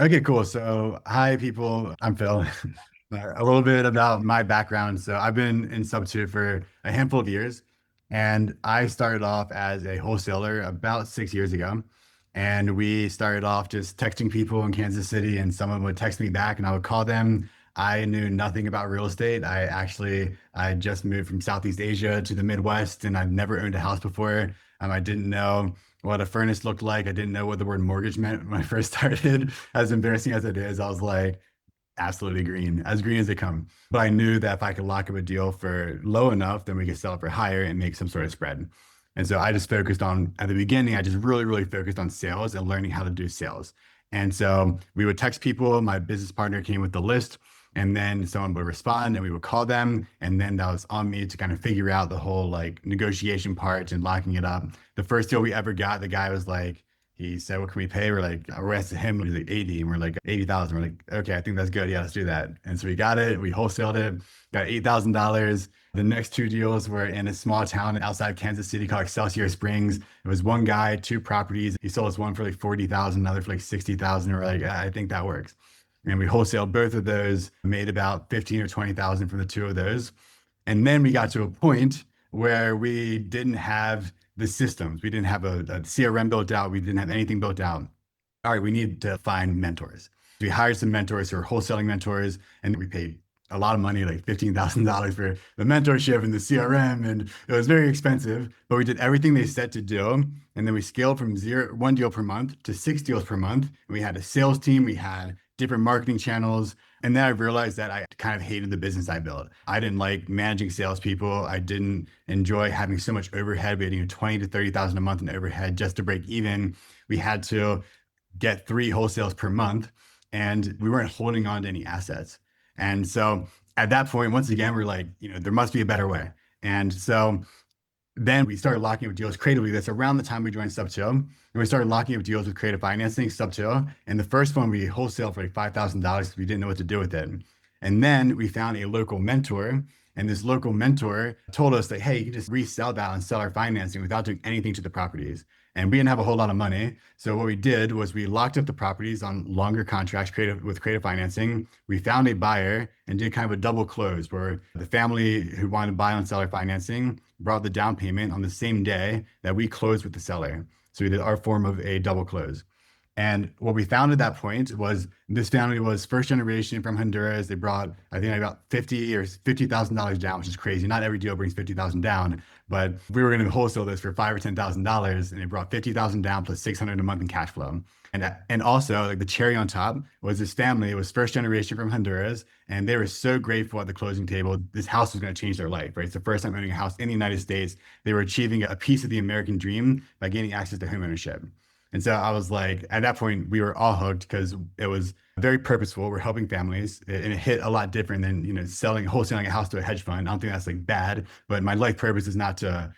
Okay, cool. So, hi, people. I'm Phil. A little bit about my background. So, I've been in SubTo for a handful of years, and I started off as a wholesaler about 6 years ago. And we started off just texting people in Kansas City, and someone would text me back, and I would call them. I knew nothing about real estate. I just moved from Southeast Asia to the Midwest, and I've never owned a house before. I didn't know what a furnace looked like. I didn't know what the word mortgage meant when I first started. As embarrassing as it is, I was like, absolutely green, as green as they come. But I knew that if I could lock up a deal for low enough, then we could sell it for higher and make some sort of spread. And so I just focused on, at the beginning, I just really, really focused on sales and learning how to do sales. And so we would text people. My business partner came with the list, and then someone would respond and we would call them. And then that was on me to kind of figure out the whole like negotiation part and locking it up. The first deal we ever got, the guy was like, he said, "What can we pay?" We're like, we asked him, he's like 80, and we're like 80,000. We're like, okay, I think that's good. Yeah, let's do that. And so we got it, we wholesaled it, got $8,000. The next two deals were in a small town outside Kansas City called Excelsior Springs. It was one guy, two properties. He sold us one for like 40,000, another for like 60,000. We're like, I think that works. And we wholesaled both of those, made about 15 or 20,000 from the two of those. And then we got to a point where we didn't have the systems. We didn't have a CRM built out. We didn't have anything built out. All right, we need to find mentors. We hired some mentors who are wholesaling mentors, and we paid a lot of money, like $15,000 for the mentorship and the CRM. And it was very expensive, but we did everything they said to do. And then we scaled from one deal per month to 6 deals per month. And we had a sales team, we had different marketing channels. And then I realized that I kind of hated the business I built. I didn't like managing salespeople. I didn't enjoy having so much overhead. We had 20 to 30,000 a month in overhead just to break even. We had to get 3 wholesales per month, and we weren't holding on to any assets. And so at that point, once again, we're like, there must be a better way. And so then we started locking up deals creatively. That's around the time we joined SubTo. And we started locking up deals with creative financing, SubTo. And the first one we wholesale for like $5,000 because we didn't know what to do with it. And then we found a local mentor. And this local mentor told us that, hey, you can just resell that and sell our financing without doing anything to the properties. And we didn't have a whole lot of money. So what we did was we locked up the properties on longer contracts with creative financing. We found a buyer and did kind of a double close where the family who wanted to buy on seller financing brought the down payment on the same day that we closed with the seller. So we did our form of a double close. And what we found at that point was this family was first generation from Honduras. They brought, I think, about $50,000 down, which is crazy. Not every deal brings 50,000 down, but we were going to wholesale this for $5,000 or $10,000, and they brought 50,000 down plus 600 a month in cash flow. And also like the cherry on top was this family. It was first generation from Honduras, and they were so grateful at the closing table. This house was going to change their life, right? It's the first time owning a house in the United States. They were achieving a piece of the American dream by gaining access to home ownership. And so I was like, at that point, we were all hooked because it was very purposeful. We're helping families, and it hit a lot different than wholesaling a house to a hedge fund. I don't think that's like bad, but my life purpose is not to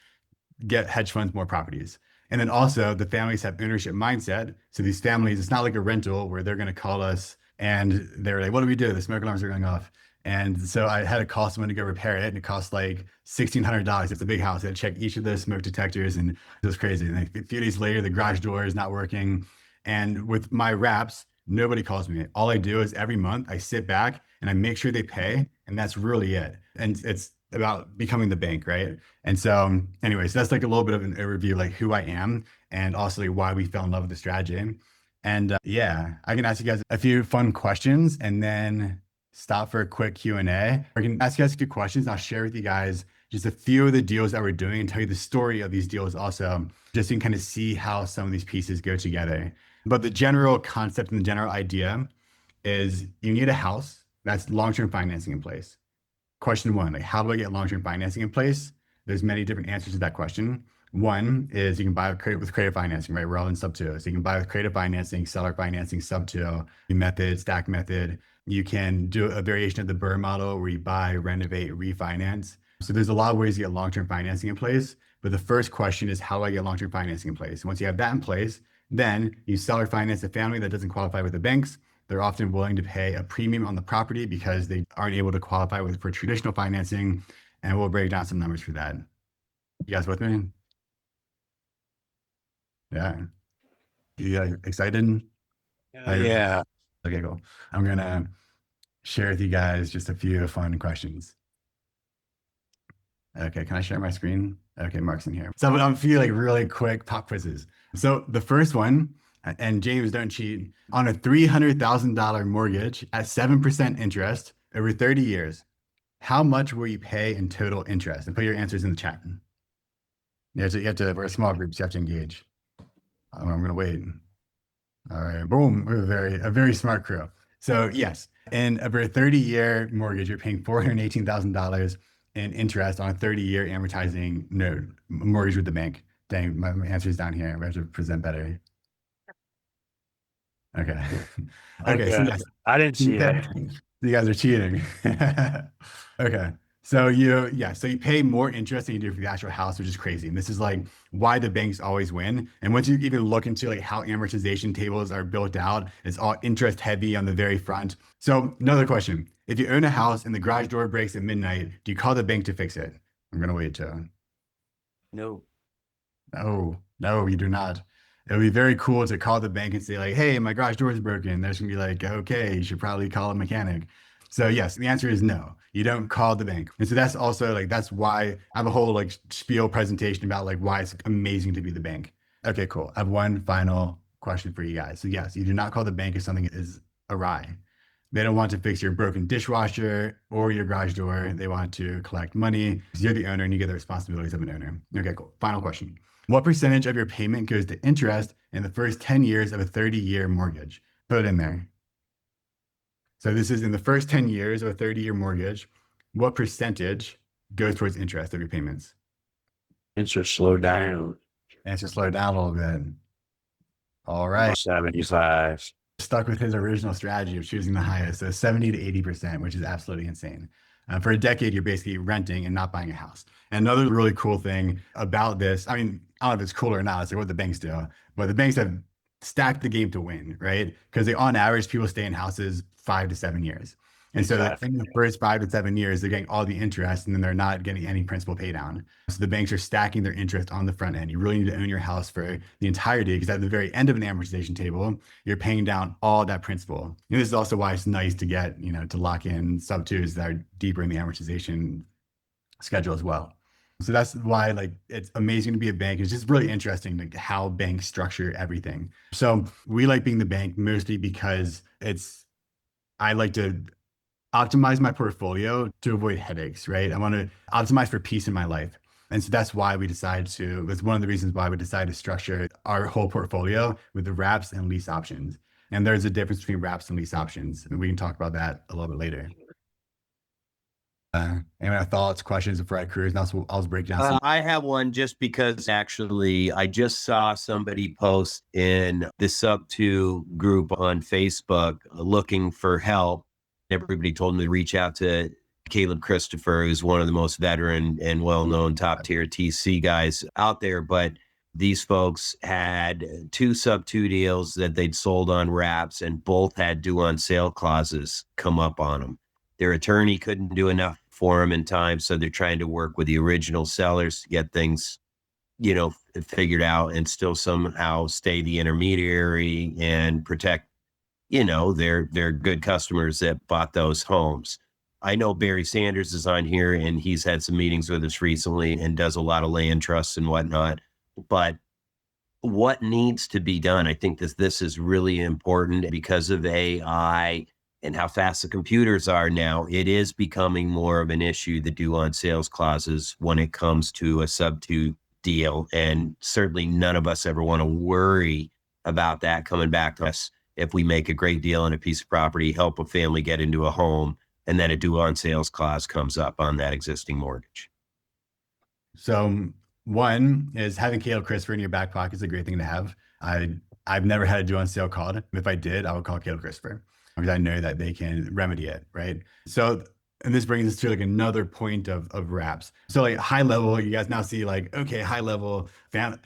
get hedge funds more properties. And then also the families have ownership mindset. So these families, it's not like a rental where they're going to call us and they're like, what do we do? The smoke alarms are going off. And so I had to call someone to go repair it, and it cost like $1,600. It's a big house. I had to check each of the smoke detectors, and it was crazy. And like a few days later, the garage door is not working. And with my wraps, nobody calls me. All I do is every month I sit back and I make sure they pay, and that's really it. And it's about becoming the bank, right? And so, anyways, that's like a little bit of an overview, like who I am, and also like why we fell in love with the strategy. And yeah, I can ask you guys a few fun questions, and then stop for a quick Q&A. I can ask you guys a few questions. I'll share with you guys just a few of the deals that we're doing and tell you the story of these deals also, just so you can kind of see how some of these pieces go together. But the general concept and the general idea is you need a house that's long-term financing in place. Question one, like how do I get long-term financing in place? There's many different answers to that question. One is you can buy with creative financing, right? We're all in SubTo. So you can buy with creative financing, seller financing, SubTo method, stack method. You can do a variation of the Burr model where you buy, renovate, refinance. So there's a lot of ways to get long-term financing in place. But the first question is how do I get long-term financing in place? Once you have that in place, then you seller finance a family that doesn't qualify with the banks. They're often willing to pay a premium on the property because they aren't able to qualify for traditional financing. And we'll break down some numbers for that. You guys with me? Yeah. You guys excited? I, Yeah. Okay, cool. I'm gonna share with you guys just a few fun questions. Okay, can I share my screen? Okay, Mark's in here. So I'm feeling like really quick pop quizzes. So the first one, and James, don't cheat, on a $300,000 mortgage at 7% interest over 30 years, how much will you pay in total interest? And put your answers in the chat. We're a small group, so you have to engage. I'm gonna wait. All right, boom. We're a very smart crew. So yes, in over a 30-year mortgage, you're paying $418,000 in interest on a 30-year amortizing note mortgage with the bank. Dang, my answer's down here. We have to present better. Okay. Okay, so Okay. yes. I didn't see it. You guys are cheating. Okay. So you pay more interest than you do for the actual house, which is crazy. And this is like why the banks always win. And once you even look into like how amortization tables are built out, it's all interest heavy on the very front. So another question. If you own a house and the garage door breaks at midnight, do you call the bank to fix it? I'm gonna wait to. No. No, no, you do not. It would be very cool to call the bank and say, like, hey, my garage door is broken. They're just gonna be like, okay, you should probably call a mechanic. So yes, the answer is no. You don't call the bank. And so that's also like that's why I have a whole like spiel presentation about like why it's amazing to be the bank. Okay, cool. I have one final question for you guys. So yes, you do not call the bank if something is awry. They don't want to fix your broken dishwasher or your garage door. They want to collect money because you're the owner and you get the responsibilities of an owner. Okay, cool. Final question. What percentage of your payment goes to interest in the first 10 years of a 30-year mortgage? Put it in there. So this is in the first 10 years of a 30-year mortgage. What percentage goes towards interest of your payments? Interest slowed down. And to slow down a little bit. All right. 75. Stuck with his original strategy of choosing the highest, so 70 to 80%, which is absolutely insane. For a decade, you're basically renting and not buying a house. And another really cool thing about this, I mean, I don't know if it's cool or not, it's like what the banks do, but the banks have stacked the game to win, right? Because they, on average, people stay in houses 5 to 7 years. And so that in the first 5 to 7 years, they're getting all the interest and then they're not getting any principal pay down. So the banks are stacking their interest on the front end. You really need to own your house for the entirety because at the very end of an amortization table, you're paying down all that principal. And this is also why it's nice to get, to lock in sub-twos that are deeper in the amortization schedule as well. So that's why like it's amazing to be a bank. It's just really interesting like how banks structure everything. So we like being the bank mostly because I like to optimize my portfolio to avoid headaches, right? I want to optimize for peace in my life. And so that's why we decided to, it's one of the reasons why we decided to structure our whole portfolio with the wraps and lease options. And there's a difference between wraps and lease options. And we can talk about that a little bit later. Any thoughts, questions before I cruise? Now I'll break down some. I have one just because actually I just saw somebody post in the SubTo group on Facebook looking for help. Everybody told me to reach out to Caleb Christopher, who's one of the most veteran and well-known top-tier TC guys out there. But these folks had two SubTo deals that they'd sold on wraps, and both had due on sale clauses come up on them. Their attorney couldn't do enough for them in time, so they're trying to work with the original sellers to get things, figured out and still somehow stay the intermediary and protect, their good customers that bought those homes. I know Barry Sanders is on here and he's had some meetings with us recently and does a lot of land trusts and whatnot. But what needs to be done? I think this is really important because of AI and how fast the computers are now. It is becoming more of an issue, the due on sales clauses, when it comes to a SubTo deal. And certainly none of us ever want to worry about that coming back to us if we make a great deal on a piece of property, help a family get into a home, and then a due on sales clause comes up on that existing mortgage. So one is having Caleb Christopher in your back pocket is a great thing to have. I've never had a due on sale called. If I did, I would call Caleb Christopher because I know that they can remedy it, right? So, and this brings us to like another point of wraps. So like high level, you guys now see like, okay, high level.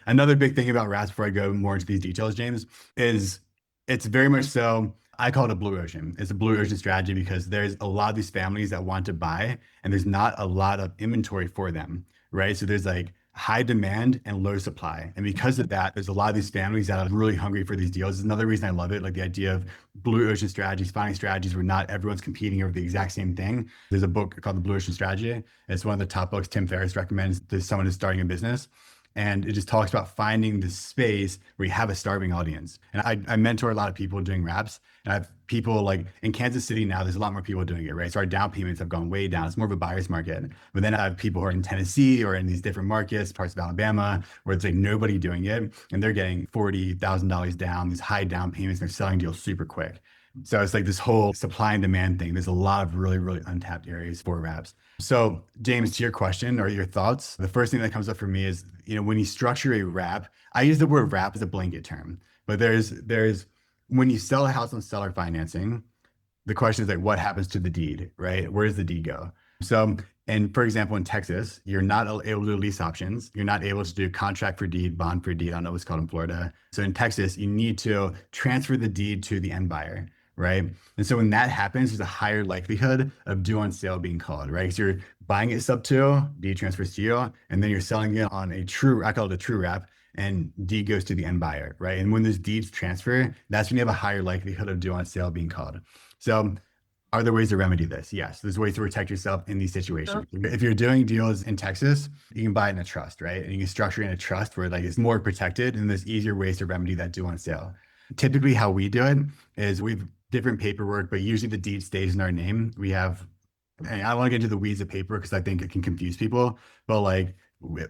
Another big thing about wraps before I go more into these details, James, is it's very much so, I call it a blue ocean. It's a blue ocean strategy because there's a lot of these families that want to buy and there's not a lot of inventory for them, right? So there's like high demand and low supply. And because of that, there's a lot of these families that are really hungry for these deals. It's another reason I love it, like the idea of blue ocean strategies, finding strategies where not everyone's competing over the exact same thing. There's a book called The Blue Ocean Strategy. It's one of the top books Tim Ferriss recommends to someone who's starting a business. And it just talks about finding the space where you have a starving audience. And I mentor a lot of people doing raps. And I have people like in Kansas City now, there's a lot more people doing it, right? So our down payments have gone way down. It's more of a buyer's market. But then I have people who are in Tennessee or in these different markets, parts of Alabama, where it's like nobody doing it. And they're getting $40,000 down, these high down payments, and they're selling deals super quick. So it's like this whole supply and demand thing. There's a lot of really, really untapped areas for raps. So James, to your question or your thoughts, the first thing that comes up for me is, when you structure a wrap, I use the word wrap as a blanket term, but there's when you sell a house on seller financing, the question is like, what happens to the deed, right? Where does the deed go? So, and for example, in Texas, you're not able to do lease options. You're not able to do contract for deed, bond for deed. I don't know what's called in Florida. So in Texas, you need to transfer the deed to the end buyer, right? And so when that happens, there's a higher likelihood of due on sale being called, right? Because you're buying it SubTo, deed transfers to you, and then you're selling it on a true, I call it a true wrap, and deed goes to the end buyer, right? And when those deeds transfer, that's when you have a higher likelihood of due on sale being called. So are there ways to remedy this? Yes, there's ways to protect yourself in these situations. If you're doing deals in Texas, you can buy it in a trust, right? And you can structure it in a trust where like it's more protected, and there's easier ways to remedy that due on sale. Typically, how we do it is we've different paperwork, but usually the deed stays in our name. We have, and I don't want to get into the weeds of paper because I think it can confuse people, but like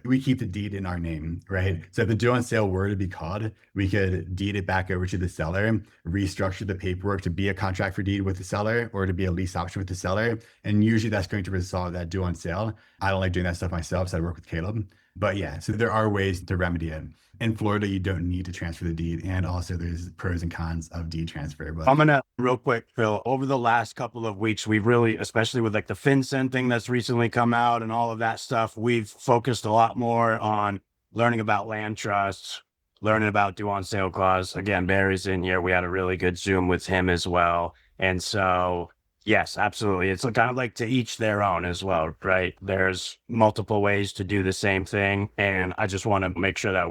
we keep the deed in our name, right? So if the due on sale were to be called, we could deed it back over to the seller, restructure the paperwork to be a contract for deed with the seller or to be a lease option with the seller. And usually that's going to resolve that due on sale. I don't like doing that stuff myself, so I work with Caleb. But yeah, so there are ways to remedy it. In Florida, you don't need to transfer the deed. And also there's pros and cons of deed transfer. But I'm gonna real quick, Phil, over the last couple of weeks, we've really, especially with like the FinCEN thing that's recently come out and all of that stuff, we've focused a lot more on learning about land trusts, learning about due on sale clause. Again, Barry's in here. We had a really good Zoom with him as well. And so, yes, absolutely. It's kind of like to each their own as well, right? There's multiple ways to do the same thing. And I just want to make sure that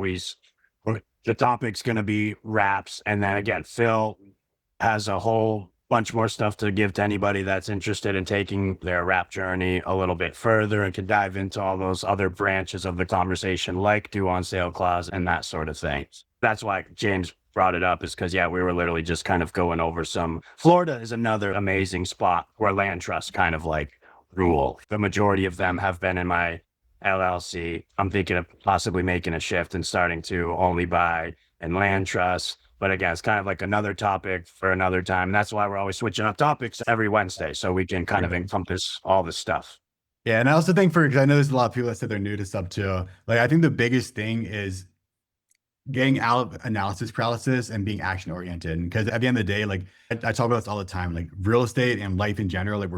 the topic's going to be wraps. And then again, Phil has a whole bunch more stuff to give to anybody that's interested in taking their wrap journey a little bit further and can dive into all those other branches of the conversation, like due on sale clause and that sort of thing. That's why James brought it up, is because, yeah, we were literally just kind of going over Florida is another amazing spot where land trusts kind of like rule. The majority of them have been in my LLC. I'm thinking of possibly making a shift and starting to only buy in land trusts. But again, it's kind of like another topic for another time. That's why we're always switching up topics every Wednesday, so we can kind of encompass all this stuff. yeah, and I also think because I know there's a lot of people that said they're new to SubTo. Like I think the biggest thing is getting out of analysis paralysis and being action oriented. Because at the end of the day, like I talk about this all the time, like real estate and life in general, like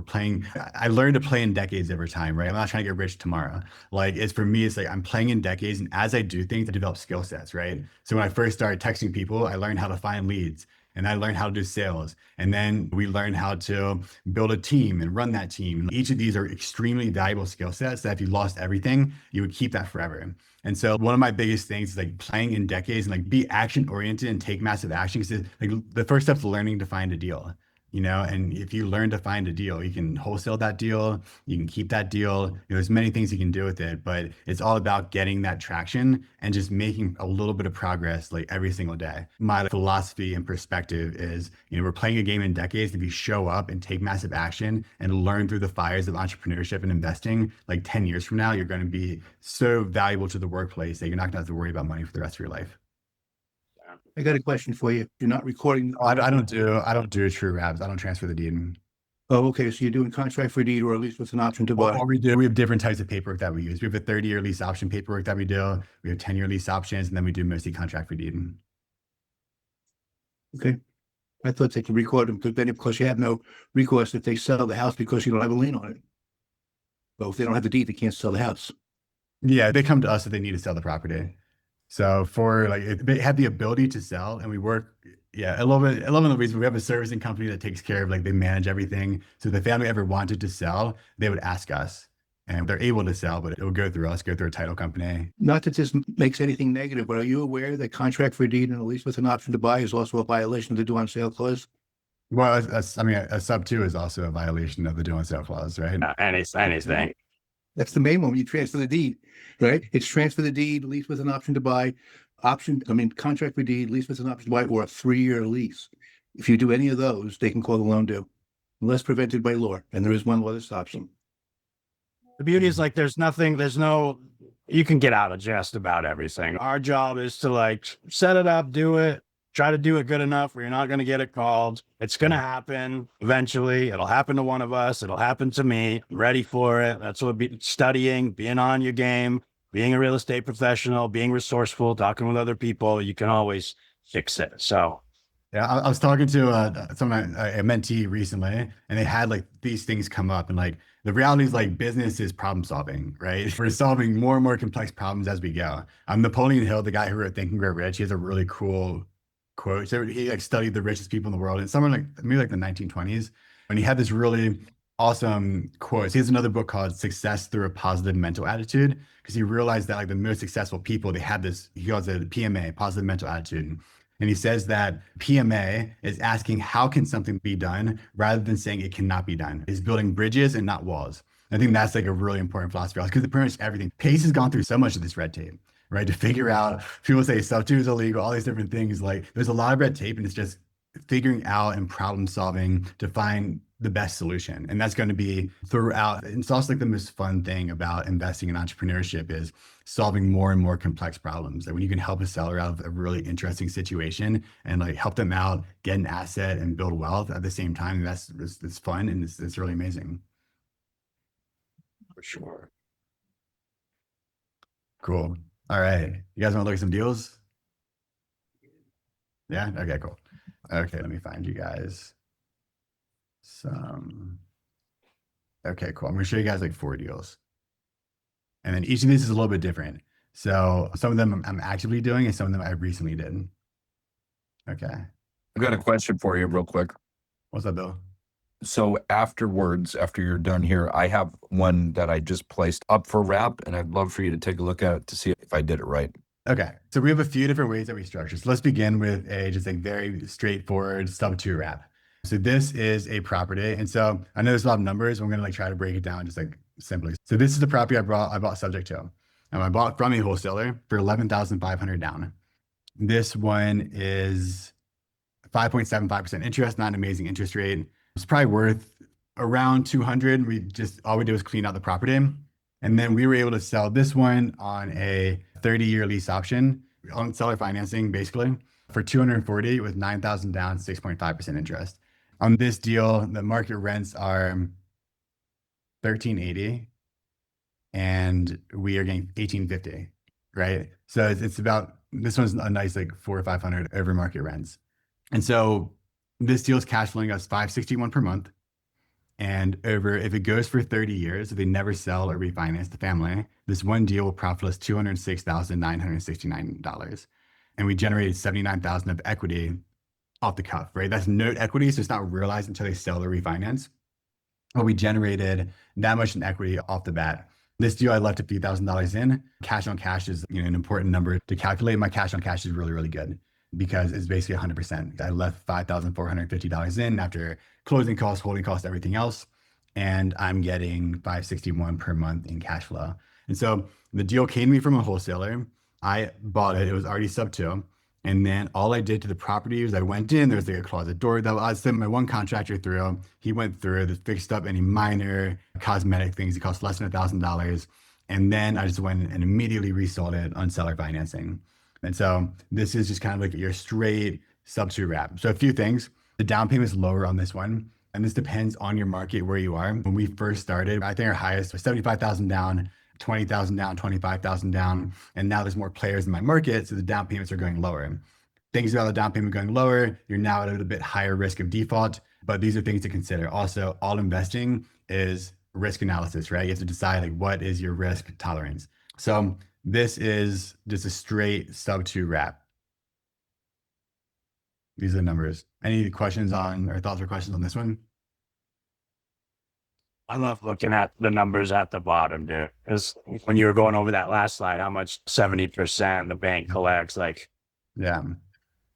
I learned to play in decades over time, right? I'm not trying to get rich tomorrow. Like for me, it's like I'm playing in decades. And as I do things, I develop skill sets, right? So when I first started texting people, I learned how to find leads. And I learned how to do sales. And then we learned how to build a team and run that team. Each of these are extremely valuable skill sets that if you lost everything, you would keep that forever. And so one of my biggest things is like playing in decades and like be action oriented and take massive action. Because like the first step is learning to find a deal. And if you learn to find a deal, you can wholesale that deal, you can keep that deal. There's many things you can do with it, but it's all about getting that traction and just making a little bit of progress like every single day. My philosophy and perspective is, we're playing a game in decades. If you show up and take massive action and learn through the fires of entrepreneurship and investing, like 10 years from now, you're going to be so valuable to the workplace that you're not going to have to worry about money for the rest of your life. I got a question for you. You're not recording. I don't do true wraps. I don't transfer the deed. Oh, okay. So you're doing contract for deed, or at least with an option to buy. What we do, we have different types of paperwork that we use. We have a 30-year lease option paperwork that we do. We have 10-year lease options, and then we do mostly contract for deed. Okay. I thought they could record them because you have no recourse if they sell the house because you don't have a lien on it. But if they don't have the deed, they can't sell the house. Yeah, they come to us if they need to sell the property. So for like, if they have the ability to sell and we work, yeah, I love it. I love the reason we have a servicing company that takes care of, like, they manage everything. So if the family ever wanted to sell, they would ask us. and they're able to sell, but it will go through us, go through a title company. Not that this makes anything negative, but are you aware that contract for deed and a lease with an option to buy is also a violation of the due on sale clause? Well, I mean, a sub two is also a violation of the due on sale clause, right? Anything. That's the main one. You transfer the deed, right? It's transfer the deed, lease with an option to buy, contract for deed, lease with an option to buy, or a 3-year lease. If you do any of those, they can call the loan due, unless prevented by law. And there is one law that stops them. The beauty is like there's no you can get out of just about everything. Our job is to like set it up, do it, try to do it good enough where you're not going to get it called. It's going to happen eventually. It'll happen to one of us. It'll happen to me. I'm ready for it. That's what studying, being on your game, being a real estate professional, being resourceful, talking with other people. You can always fix it. So yeah, I was talking to someone, a mentee recently, and they had like these things come up, and like the reality is like business is problem solving, right? We're solving more and more complex problems as we go. Napoleon Hill, the guy who wrote Think and Grow Rich, he has a really cool quote. So he like studied the richest people in the world, and somewhere like maybe like the 1920s, and he had this really awesome quote. He has another book called Success Through a Positive Mental Attitude, because he realized that like the most successful people, they had this, he calls it PMA, positive mental attitude. And he says that PMA is asking how can something be done rather than saying it cannot be done. It's building bridges and not walls. I think that's like a really important philosophy because pretty much everything. Pace has gone through so much of this red tape, right? To figure out, people say SubTo is illegal, all these different things. Like there's a lot of red tape, and it's just figuring out and problem solving to find the best solution. And that's going to be throughout. It's also like the most fun thing about investing in entrepreneurship is solving more and more complex problems. Like when you can help a seller out of a really interesting situation and like help them out, get an asset and build wealth at the same time, it's fun and it's really amazing. for sure. Cool. All right. You guys want to look at some deals? Yeah. Okay, cool. Okay. Let me find you guys some. Okay, cool. I'm going to show you guys like 4 deals. And then each of these is a little bit different. So some of them I'm actively doing and some of them I recently did. Okay. I've got a question for you real quick. What's up, Bill? So afterwards, after you're done here, I have one that I just placed up for wrap, and I'd love for you to take a look at it to see if I did it right. Okay. So we have a few different ways that we structure. So let's begin with a just like very straightforward SubTo wrap. So this is a property. And so I know there's a lot of numbers. I'm going to like try to break it down just like simply. So this is the property I bought subject to. I bought from a wholesaler for $11,500 down. This one is 5.75% interest, not an amazing interest rate. It's probably worth around 200. All we did was clean out the property. And then we were able to sell this one on a 30-year lease option on seller financing, basically for 240 with 9,000 down, 6.5% interest. On this deal, the market rents are 1,380 and we are getting 1,850, right? So it's about, this one's a nice like 400 or 500 over market rents. And so this deal is cash flowing us 561 per month. And if it goes for 30 years, if they never sell or refinance the family, this one deal will profit us $206,969. And we generated 79,000 of equity off the cuff, right? That's note equity, so it's not realized until they sell or refinance. But we generated that much in equity off the bat. This deal, I left a few $1,000s in. Cash on cash is an important number to calculate. My cash on cash is really, really good because it's basically 100%. I left $5,450 in after closing costs, holding costs, everything else. And I'm getting 561 per month in cash flow. And so the deal came to me from a wholesaler. I bought it. It was already SubTo. And then all I did to the property was I went in, there's like a closet door that I sent my one contractor through. He went through, fixed up any minor cosmetic things. It cost less than $1,000. And then I just went and immediately resold it on seller financing. And so this is just kind of like your straight SubTo wrap. So a few things. The down payment is lower on this one. And this depends on your market where you are. When we first started, I think our highest was 75,000 down, 20,000 down, 25,000 down. And now there's more players in my market. So the down payments are going lower. Things about the down payment going lower, you're now at a little bit higher risk of default, but these are things to consider. Also, all investing is risk analysis, right? You have to decide like what is your risk tolerance. So this is just a straight SubTo wrap. These are the numbers. Any questions on or thoughts or questions on this one? I love looking at the numbers at the bottom, dude. Because when you were going over that last slide, how much 70% the bank collects, like Yeah.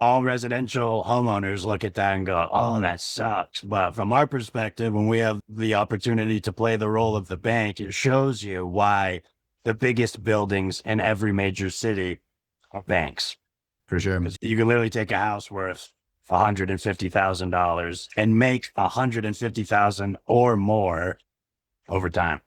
all residential homeowners look at that and go, oh, that sucks. But from our perspective, when we have the opportunity to play the role of the bank, it shows you why the biggest buildings in every major city are banks. For sure. You can literally take a house worth $150,000 and make $150,000 or more over time.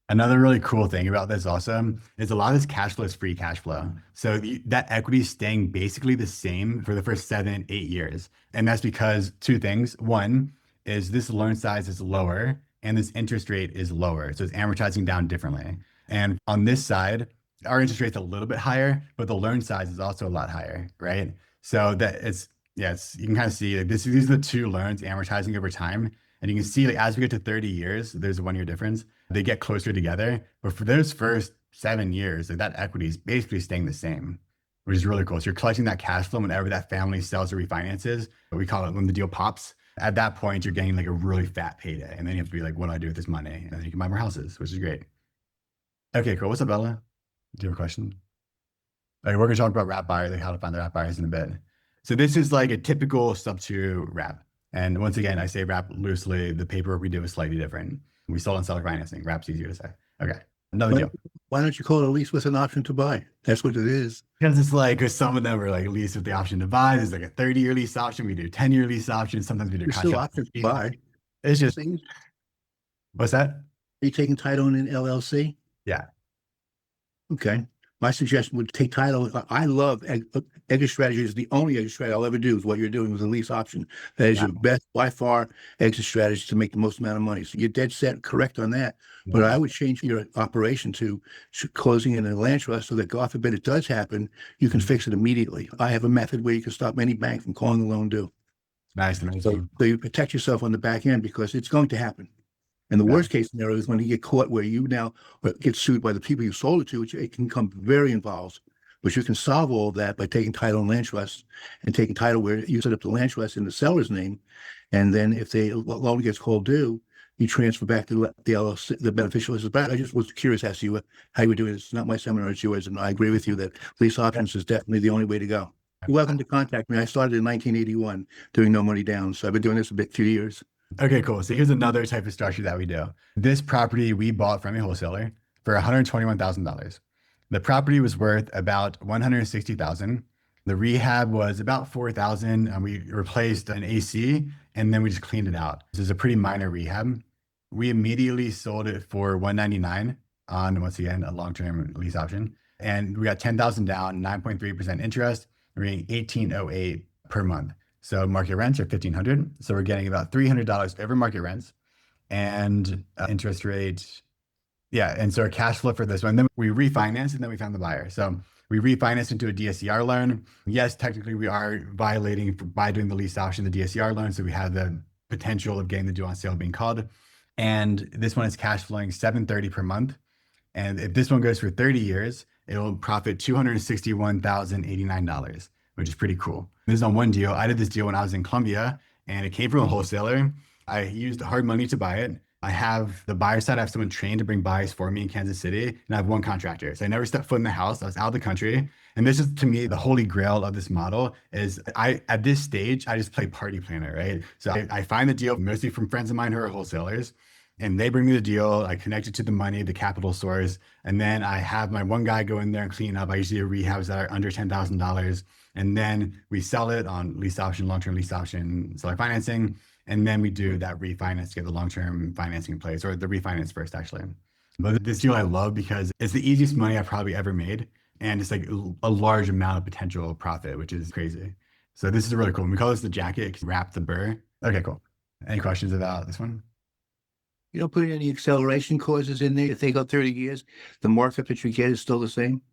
Another really cool thing about this also is a lot of this cash flow is free cash flow. So that equity is staying basically the same for the first 7, 8 years. And that's because two things. One is this loan size is lower and this interest rate is lower. So it's amortizing down differently. And on this side, our interest rate's a little bit higher, but the loan size is also a lot higher, right? So that it's, yes, you can kind of see like these are the two loans amortizing over time. And you can see like as we get to 30 years, there's a 1 year difference. They get closer together. But for those first 7 years, like that equity is basically staying the same, which is really cool. So you're collecting that cash flow whenever that family sells or refinances. We call it when the deal pops. At that point, you're getting like a really fat payday. And then you have to be like, what do I do with this money? And then you can buy more houses, which is great. Okay, cool. What's up, Bella? Do you have a question? Okay, we're going to talk about wrap buyers, like how to find the wrap buyers in a bit. So this is like a typical SubTo wrap. And once again, I say wrap loosely. The paperwork we do is slightly different. We sold on seller financing. Wrap's easier to say. Okay, another deal. Why don't you call it a lease with an option to buy? That's what it is. Because it's like, because some of them are like lease with the option to buy. There's like a 30-year lease option. We do 10-year lease options. Sometimes we do There's still contract. options to buy. It's just, Are what's that? you taking title in an LLC? Yeah. Okay. My suggestion would take title. I love exit strategy is the only exit strategy I'll ever do is what you're doing with a lease option. That is your best, by far, exit strategy to make the most amount of money. So you're dead set correct on that. But I would change your operation to closing in a land trust so that God forbid it does happen, you can fix it immediately. I have a method where you can stop any bank from calling the loan due. Nice. So you protect yourself on the back end because it's going to happen. And the worst case scenario is when you get caught where you now get sued by the people you sold it to, which it can become very involved. But you can solve all of that by taking title and land trust and taking title where you set up the land trust in the seller's name. And then if the loan gets called due, you transfer back to the LLC, the beneficial. But I just was curious as to how you would do it. It's not my seminar, it's yours. And I agree with you that lease options is definitely the only way to go. You're welcome to contact me. I started in 1981 doing no money down. So I've been doing this few years. Okay, cool. So here's another type of structure that we do. This property we bought from a wholesaler for $121,000. The property was worth about $160,000. The rehab was about $4,000, and we replaced an AC, and then we just cleaned it out. This is a pretty minor rehab. We immediately sold it for $199 on, once again, a long-term lease option, and we got $10,000 down, 9.3% interest. We're getting $1,808 per month. So market rents are $1,500. So we're getting about $300 over market rents, and interest rate. Yeah. And so our cash flow for this one, then we refinanced and then we found the buyer. So we refinanced into a DSCR loan. Yes, technically we are violating by doing the lease option, the DSCR loan. So we have the potential of getting the due on sale being called. And this one is cash flowing $730 per month. And if this one goes for 30 years, it'll profit $261,089, which is pretty cool. This is on one deal. I did this deal when I was in Colombia, and it came from a wholesaler. I used hard money to buy it. I have the buyer side. I have someone trained to bring buys for me in Kansas City, and I have one contractor. So I never stepped foot in the house. I was out of the country. And this is, to me, the holy grail of this model is at this stage, I just play party planner, right? So I find the deal mostly from friends of mine who are wholesalers, and they bring me the deal. I connect it to the money, the capital source. And then I have my one guy go in there and clean up. I usually do rehabs that are under $10,000. And then we sell it on lease option, long-term lease option, seller financing. And then we do that refinance to get the long-term financing in place, or the refinance first, actually. But this deal I love because it's the easiest money I've probably ever made. And it's like a large amount of potential profit, which is crazy. So this is really cool. We call this the jacket, wrap the burr. Okay, cool. Any questions about this one? You don't put any acceleration clauses in there. If they go 30 years, the markup that you get is still the same.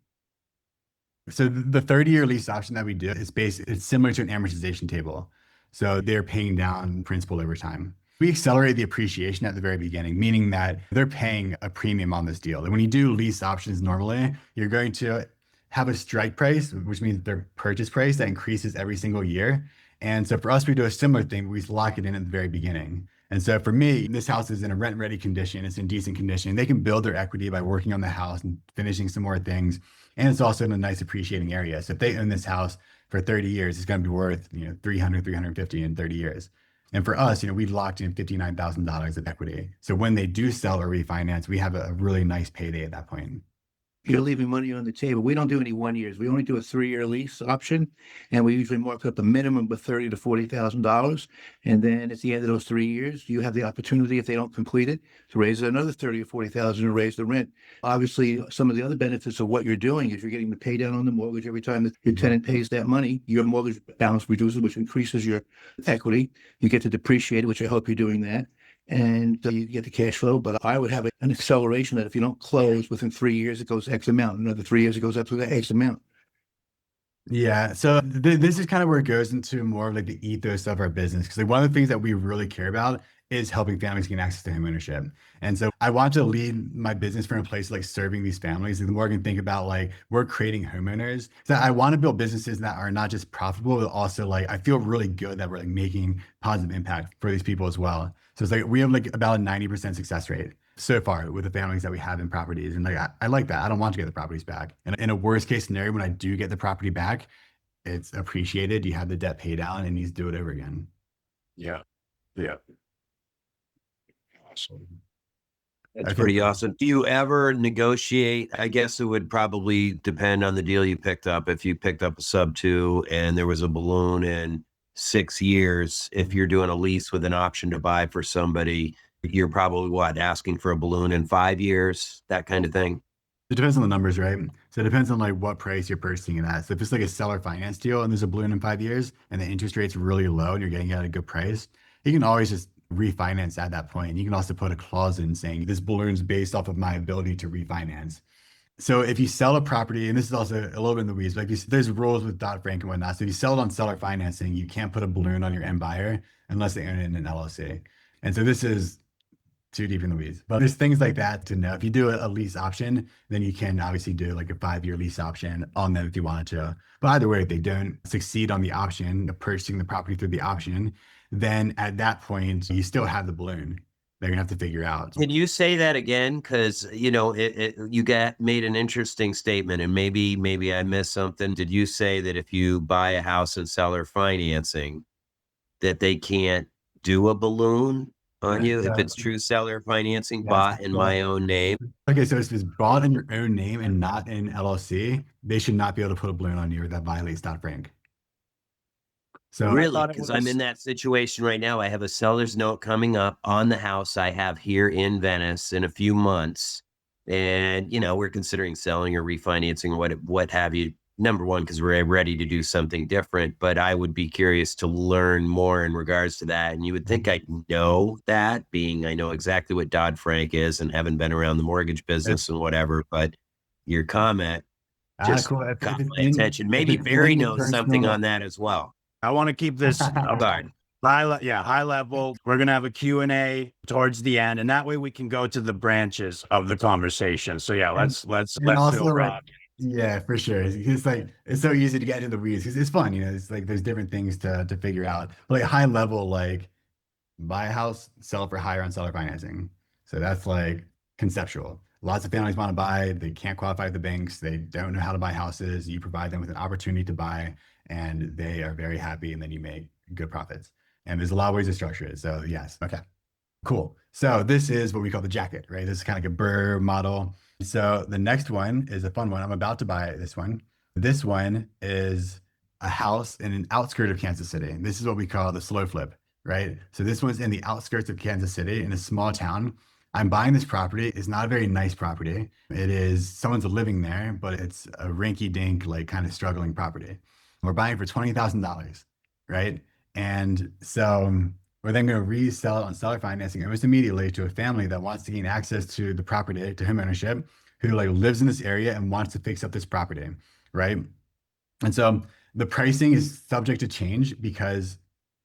So the 30-year lease option that we do is it's similar to an amortization table. So they're paying down principal over time. We accelerate the appreciation at the very beginning, meaning that they're paying a premium on this deal. And when you do lease options normally, you're going to have a strike price, which means their purchase price that increases every single year. And so for us, we do a similar thing. We lock it in at the very beginning. And so for me, this house is in a rent ready condition. It's in decent condition. They can build their equity by working on the house and finishing some more things. And it's also in a nice appreciating area. So if they own this house for 30 years, it's going to be worth, 300, 350 in 30 years. And for us, we locked in $59,000 of equity. So when they do sell or refinance, we have a really nice payday at that point. You're leaving money on the table. We don't do any 1 years. We only do a 3-year lease option, and we usually mark up the minimum of $30,000 to $40,000. And then at the end of those 3 years, you have the opportunity, if they don't complete it, to raise another $30,000 or $40,000 and raise the rent. Obviously, some of the other benefits of what you're doing is you're getting the pay down on the mortgage every time that your tenant pays that money. Your mortgage balance reduces, which increases your equity. You get to depreciate it, which I hope you're doing that. And you get the cash flow. But I would have an acceleration that if you don't close within 3 years, it goes X amount. Another 3 years, it goes up to the X amount. Yeah, so this is kind of where it goes into more of like the ethos of our business. Because like one of the things that we really care about is helping families gain access to homeownership. And so I want to lead my business from a place like serving these families. And the more I can think about like we're creating homeowners. So I want to build businesses that are not just profitable, but also like I feel really good that we're like making positive impact for these people as well. So it's like we have like about a 90% success rate so far with the families that we have in properties. And like I like that. I don't want to get the properties back. And in a worst case scenario, when I do get the property back, it's appreciated. You have the debt paid down and you do it over again. Yeah. Yeah. Awesome. That's Okay. pretty awesome. Do you ever negotiate? I guess it would probably depend on the deal you picked up. If you picked up a SubTo and there was a balloon in 6 years, if you're doing a lease with an option to buy for somebody, you're probably asking for a balloon in 5 years, that kind of thing. It depends on the numbers, right? So it depends on like what price you're purchasing it at. So if it's like a seller finance deal and there's a balloon in 5 years and the interest rate's really low and you're getting it at a good price, you can always just refinance at that point. You can also put a clause in saying this balloon's based off of my ability to refinance. So if you sell a property, and this is also a little bit in the weeds, but there's rules with Dodd-Frank and whatnot. So if you sell it on seller financing, you can't put a balloon on your end buyer unless they own it in an LLC. And so this is too deep in the weeds, but there's things like that to know. If you do a lease option, then you can obviously do like a 5-year lease option on them if you wanted to. But either way, if they don't succeed on the option of purchasing the property through the option, then at that point, you still have the balloon. They're gonna have to figure out. Can you say that again? Because you made an interesting statement, and maybe I missed something. Did you say that if you buy a house and seller financing, that they can't do a balloon on you if it's true seller financing bought in my own name? Okay, so if it's bought in your own name and not in LLC, they should not be able to put a balloon on you, or that violates Dodd-Frank. So Really, because I'm in that situation right now. I have a seller's note coming up on the house I have here in Venice in a few months. And, we're considering selling or refinancing, what have you. Number one, because we're ready to do something different. But I would be curious to learn more in regards to that. And you would think I know that, being I know exactly what Dodd-Frank is and haven't been around the mortgage business and whatever. But your comment just cool. caught my attention. Maybe Barry knows something on that as well. I want to keep this Sorry. high level. We're going to have a Q&A towards the end, and that way we can go to the branches of the conversation. So yeah, let's do it, Rob. Yeah, for sure. It's like it's so easy to get into the weeds because it's fun, it's like there's different things to figure out. But like high level, like buy a house, sell it for higher on seller financing. So that's like conceptual. Lots of families want to buy, they can't qualify with the banks, they don't know how to buy houses. You provide them with an opportunity to buy, and they are very happy, and then you make good profits. And there's a lot of ways to structure it. So yes, okay, cool. So this is what we call the jacket, right? This is kind of like a Burr model. So the next one is a fun one. I'm about to buy this one. This one is a house in an outskirt of Kansas City. This is what we call the slow flip, right? So this one's in the outskirts of Kansas City in a small town. I'm buying this property. It's not a very nice property. It is, someone's living there, but it's a rinky dink, like kind of struggling property. We're buying for $20,000, right? And so we're then going to resell it on seller financing almost immediately to a family that wants to gain access to the property, to homeownership, who like lives in this area and wants to fix up this property, right? And so the pricing is subject to change because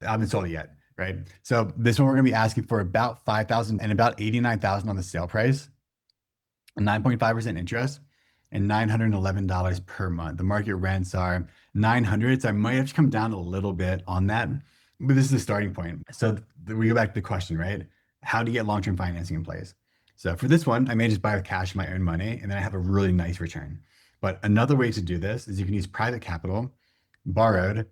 I haven't sold it yet, right? So this one we're going to be asking for about $5,000 and about $89,000 on the sale price, 9.5% interest, and $911 per month. The market rents are $900, so I might have to come down a little bit on that. but this is the starting point. So we go back to the question, right? How do you get long-term financing in place? So for this one, I may just buy with cash my own money, and then I have a really nice return. But another way to do this is you can use private capital borrowed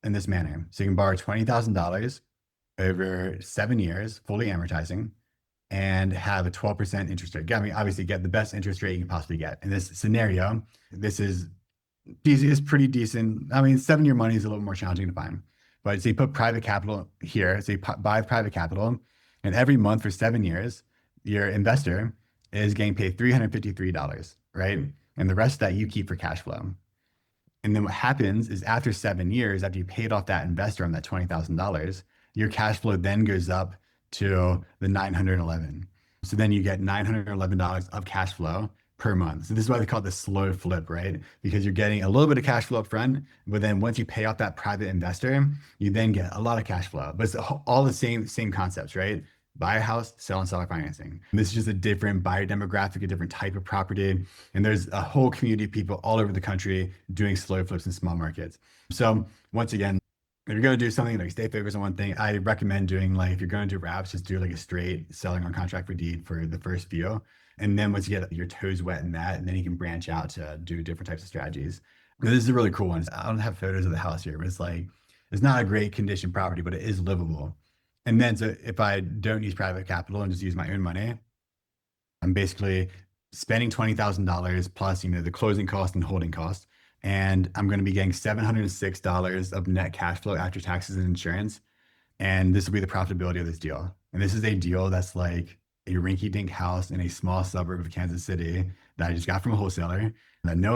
in this manner. So you can borrow $20,000 over 7 years, fully amortizing, and have a 12% interest rate. I mean, obviously, get the best interest rate you can possibly get. In this scenario, this is easy, is pretty decent. I mean, 7 year money is a little more challenging to find. But so you put private capital here, so you buy private capital, and every month for 7 years, your investor is getting paid $353, right? And the rest of that you keep for cash flow. And then what happens is after 7 years, after you paid off that investor on that $20,000, your cash flow then goes up to the 911. So then you get $911 of cash flow per month. So this is why they call it the slow flip, right? Because you're getting a little bit of cash flow up front, but then once you pay off that private investor, you then get a lot of cash flow. But it's all the same concepts, right? Buy a house, sell and seller financing. And this is just a different buyer demographic, a different type of property. And there's a whole community of people all over the country doing slow flips in small markets. So once again, if you're going to do something like stay focused on one thing, I recommend doing like, if you're going to do wraps, just do like a straight selling on contract for deed for the first few. And then once you get your toes wet in that, and then you can branch out to do different types of strategies. This is a really cool one. I don't have photos of the house here, but it's like, it's not a great condition property, but it is livable. And then so if I don't use private capital and just use my own money, I'm basically spending $20,000 plus, the closing cost and holding cost. And I'm going to be getting $706 of net cash flow after taxes and insurance. And this will be the profitability of this deal. And this is a deal that's like a rinky-dink house in a small suburb of Kansas City that I just got from a wholesaler. That no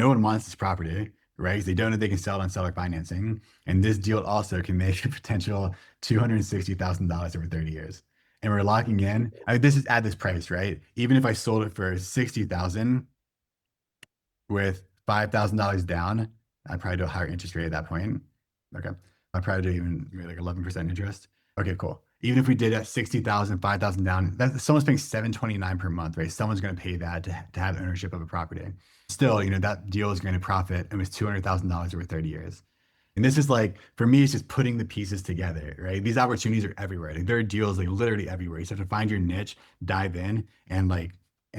one wants this property, right? Because they don't know they can sell it on seller financing. And this deal also can make a potential $260,000 over 30 years. And we're locking in. This is at this price, right? Even if I sold it for $60,000 with $5,000 down, I'd probably do a higher interest rate at that point. Okay. I'd probably do even maybe like 11% interest. Okay, cool. Even if we did at 60,000, 5,000 down, someone's paying $729 per month, right? Someone's going to pay that to have ownership of a property. Still, that deal is going to profit almost $200,000 over 30 years. And this is like, for me, it's just putting the pieces together, right? These opportunities are everywhere. Like, there are deals like literally everywhere. You just have to find your niche, dive in, and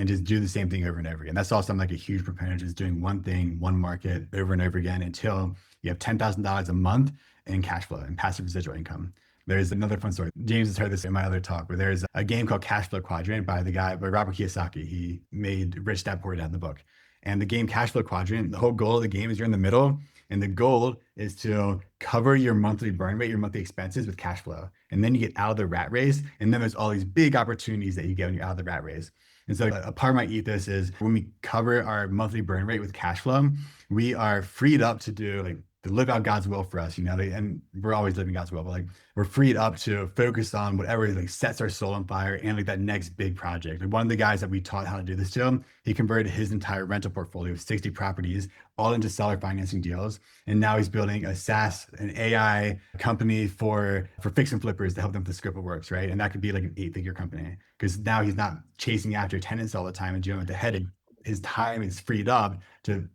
just do the same thing over and over again. That's also, I'm like a huge proponent, just doing one thing, one market over and over again until you have $10,000 a month in cash flow and passive residual income. There's another fun story. James has heard this in my other talk, where there's a game called Cash Flow Quadrant by Robert Kiyosaki. He made Rich Dad Poor Dad in the book. And the game Cash Flow Quadrant, the whole goal of the game is you're in the middle, and the goal is to cover your monthly burn rate, your monthly expenses with cash flow. And then you get out of the rat race, and then there's all these big opportunities that you get when you're out of the rat race. And so a part of my ethos is when we cover our monthly burn rate with cash flow, we are freed up to live out God's will for us, and we're always living God's will, but we're freed up to focus on whatever sets our soul on fire and that next big project. One of the guys that we taught how to do this to, he converted his entire rental portfolio of 60 properties all into seller financing deals. And now he's building a SaaS, an AI company for fix and flippers to help them with the scope of works, right? And that could be like an 8-figure company, because now he's not chasing after tenants all the time and dealing with the headache. His time is freed up to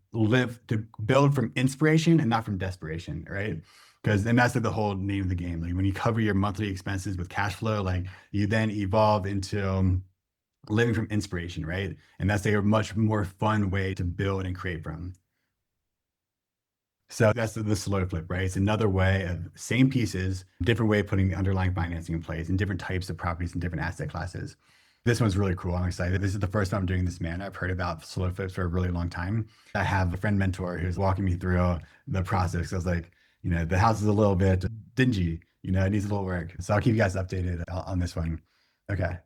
build from inspiration and not from desperation, right? And that's the whole name of the game. When you cover your monthly expenses with cash flow, you then evolve into living from inspiration, right? And that's a much more fun way to build and create from. So that's the slow flip, right? It's another way of same pieces, different way of putting the underlying financing in place and different types of properties and different asset classes. This one's really cool. I'm excited. This is the first time I'm doing this manner. I've heard about slow flips for a really long time. I have a friend mentor who's walking me through the process. I was like, the house is a little bit dingy, it needs a little work. So I'll keep you guys updated on this one. Okay.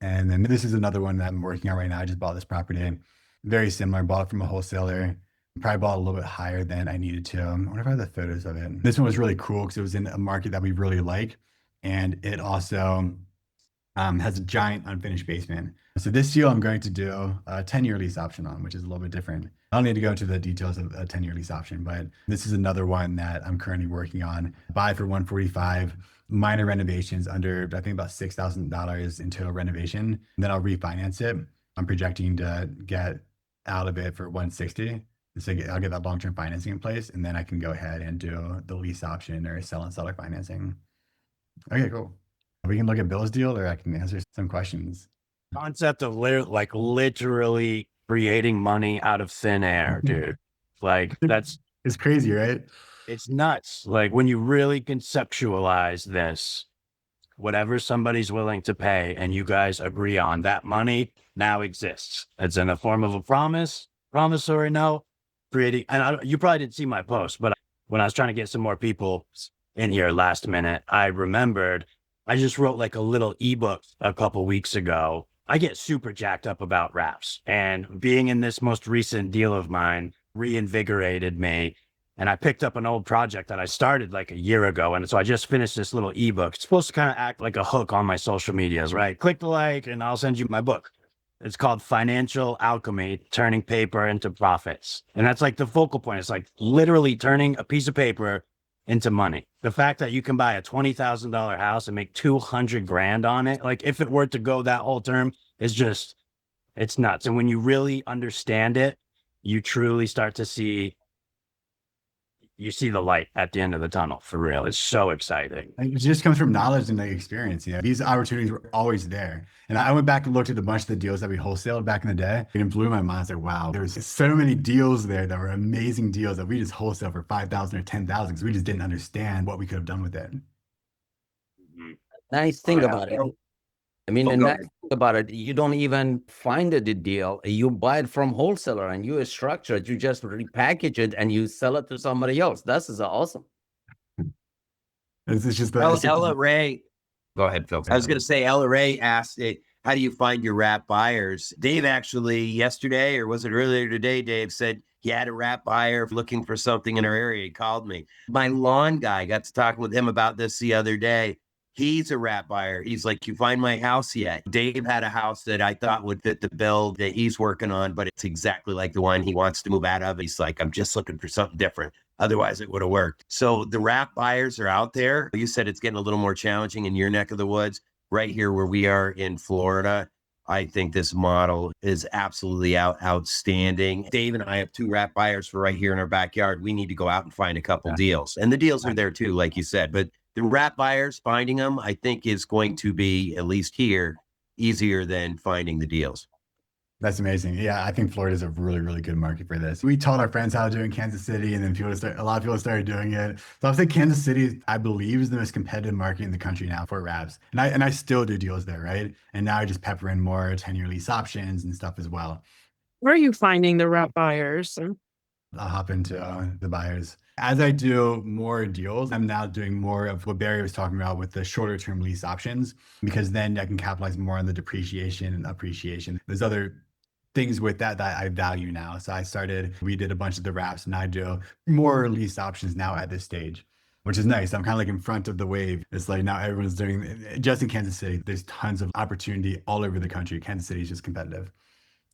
And then this is another one that I'm working on right now. I just bought this property. Very similar. Bought it from a wholesaler. Probably bought a little bit higher than I needed to. I wonder if I have the photos of it. This one was really cool because it was in a market that we really like. And it also has a giant unfinished basement. So this deal I'm going to do a 10-year lease option on, which is a little bit different. I don't need to go into the details of a 10-year lease option, but this is another one that I'm currently working on. Buy for $145, minor renovations under, I think, about $6,000 in total renovation. And then I'll refinance it. I'm projecting to get out of it for $160. So I'll get that long-term financing in place, and then I can go ahead and do the lease option or sell and seller financing. Okay, cool. We can look at Bill's deal, or I can answer some questions. Concept of literally creating money out of thin air, dude. Like that's It's crazy, right? it's nuts. Like when you really conceptualize this, whatever somebody's willing to pay and you guys agree on, that money now exists. It's in the form of a promissory note, creating. And you probably didn't see my post, but when I was trying to get some more people in here last minute, I remembered I just wrote like a little ebook a couple weeks ago. I get super jacked up about wraps, and being in this most recent deal of mine reinvigorated me. And I picked up an old project that I started like a year ago. And so I just finished this little ebook. It's supposed to kind of act like a hook on my social medias, right? Click the like and I'll send you my book. It's called Financial Alchemy, Turning Paper into Profits. And that's like the focal point. It's like literally turning a piece of paper into money. The fact that you can buy a $20,000 house and make 200 grand on it, like if it were to go that whole term, is just, it's nuts. And when you really understand it, you truly start to see you see the light at the end of the tunnel for real. It's so exciting. Like, it just comes from knowledge and like experience. You know, these opportunities were always there. And I went back and looked at a bunch of the deals that we wholesaled back in the day, and it blew my mind. I was like, wow, there was so many deals there that were amazing deals that we just wholesale for 5,000 or 10,000 because we just didn't understand what we could have done with it. Nice thing about it. I mean, the go nice thing about it, you don't even find a deal. You buy it from wholesaler and you structure it. You just repackage it and you sell it to somebody else. This is awesome. It's just Ella Ray. Go ahead, Phil. I was going to say, Ella Ray asked, how do you find your wrap buyers? Dave actually yesterday, or was it earlier today, Dave said he had a wrap buyer looking for something in our area. He called me. My lawn guy, got to talking with him about this the other day. He's a wrap buyer. He's like, you find my house yet? Dave had a house that I thought would fit the bill that he's working on, but it's exactly like the one he wants to move out of. He's like, I'm just looking for something different. Otherwise, it would have worked. So the wrap buyers are out there. You said it's getting a little more challenging in your neck of the woods. Right here where we are in Florida, I think this model is absolutely outstanding. Dave and I have 2 wrap buyers for right here in our backyard. We need to go out and find a couple deals. And the deals are there too, like you said. But the wrap buyers, finding them, I think is going to be, at least here, easier than finding the deals. That's amazing. Yeah, I think Florida is a really, really good market for this. We taught our friends how to do it in Kansas City, and then a lot of people started doing it. So I would say Kansas City, I believe, is the most competitive market in the country now for wraps. And I still do deals there, right? And now I just pepper in more 10-year lease options and stuff as well. Where are you finding the wrap buyers? I'll hop into the buyers. As I do more deals, I'm now doing more of what Barry was talking about with the shorter term lease options, because then I can capitalize more on the depreciation and appreciation. There's other things with that I value now. So we did a bunch of the wraps, and I do more lease options now at this stage, which is nice. I'm kind of like in front of the wave. It's like now everyone's doing, just in Kansas City, there's tons of opportunity all over the country. Kansas City is just competitive.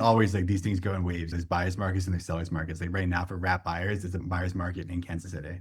Always like these things go in waves. There's buyers markets and there's sellers markets. Like right now for wrap buyers, there's a buyers market in Kansas City.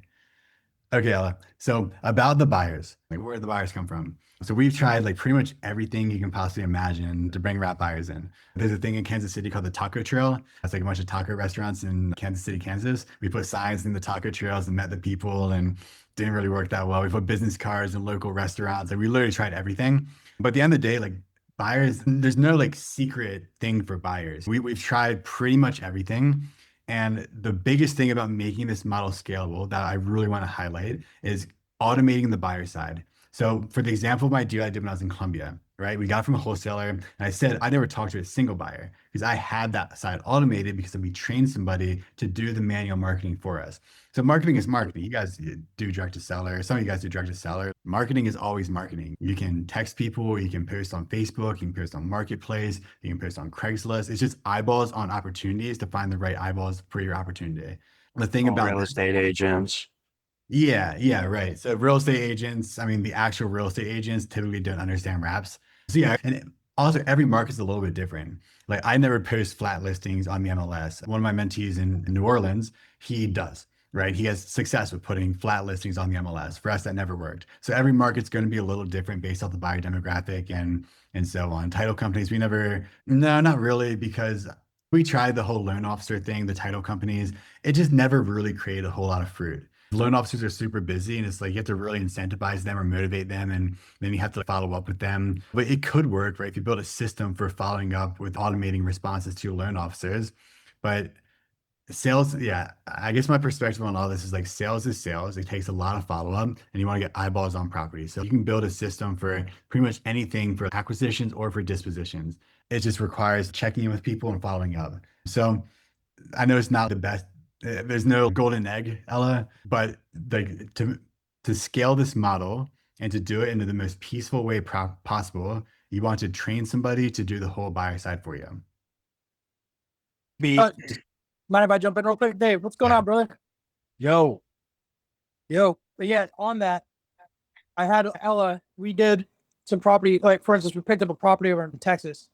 Okay, Ella. So about the buyers, like where do the buyers come from? So we've tried like pretty much everything you can possibly imagine to bring wrap buyers in. There's a thing in Kansas City called the Taco Trail. That's like a bunch of taco restaurants in Kansas City, Kansas. We put signs in the taco trails and met the people, and didn't really work that well. We put business cards in local restaurants. Like we literally tried everything. But at the end of the day, like buyers, there's no like secret thing for buyers. We've tried pretty much everything. And the biggest thing about making this model scalable that I really want to highlight is automating the buyer side. So for the example of my deal I did when I was in Colombia, right? We got it from a wholesaler, and I said I never talked to a single buyer because I had that side automated because we trained somebody to do the manual marketing for us. So marketing is marketing. You guys do direct to seller. Some of you guys do direct to seller. Marketing is always marketing. You can text people, you can post on Facebook, you can post on Marketplace, you can post on Craigslist. It's just eyeballs on opportunities to find the right eyeballs for your opportunity. The thing about real estate agents. Yeah, right. So real estate agents, I mean, the actual real estate agents typically don't understand wraps. So yeah, and also every market's a little bit different. Like I never post flat listings on the MLS. One of my mentees in New Orleans, he does, right? He has success with putting flat listings on the MLS. For us, that never worked. So every market's going to be a little different based off the buyer demographic and so on. Title companies, no, not really, because We tried the whole loan officer thing, the title companies. It just never really created a whole lot of fruit. Loan officers are super busy, and it's like you have to really incentivize them or motivate them, and then you have to follow up with them. But it could work, right? If you build a system for following up with automating responses to your loan officers. But sales, yeah, I guess my perspective on all this is like sales is sales. It takes a lot of follow up, and you want to get eyeballs on property. So you can build a system for pretty much anything for acquisitions or for dispositions. It just requires checking in with people and following up. So I know it's not the best. There's no golden egg, Ella, but like to scale this model and to do it in the most peaceful way possible, you want to train somebody to do the whole buyer side for you. Mind if I jump in real quick? Dave, what's going on, brother? Yo, But yeah, on that, I had Ella, we did some property, like for instance, we picked up a property over in Texas,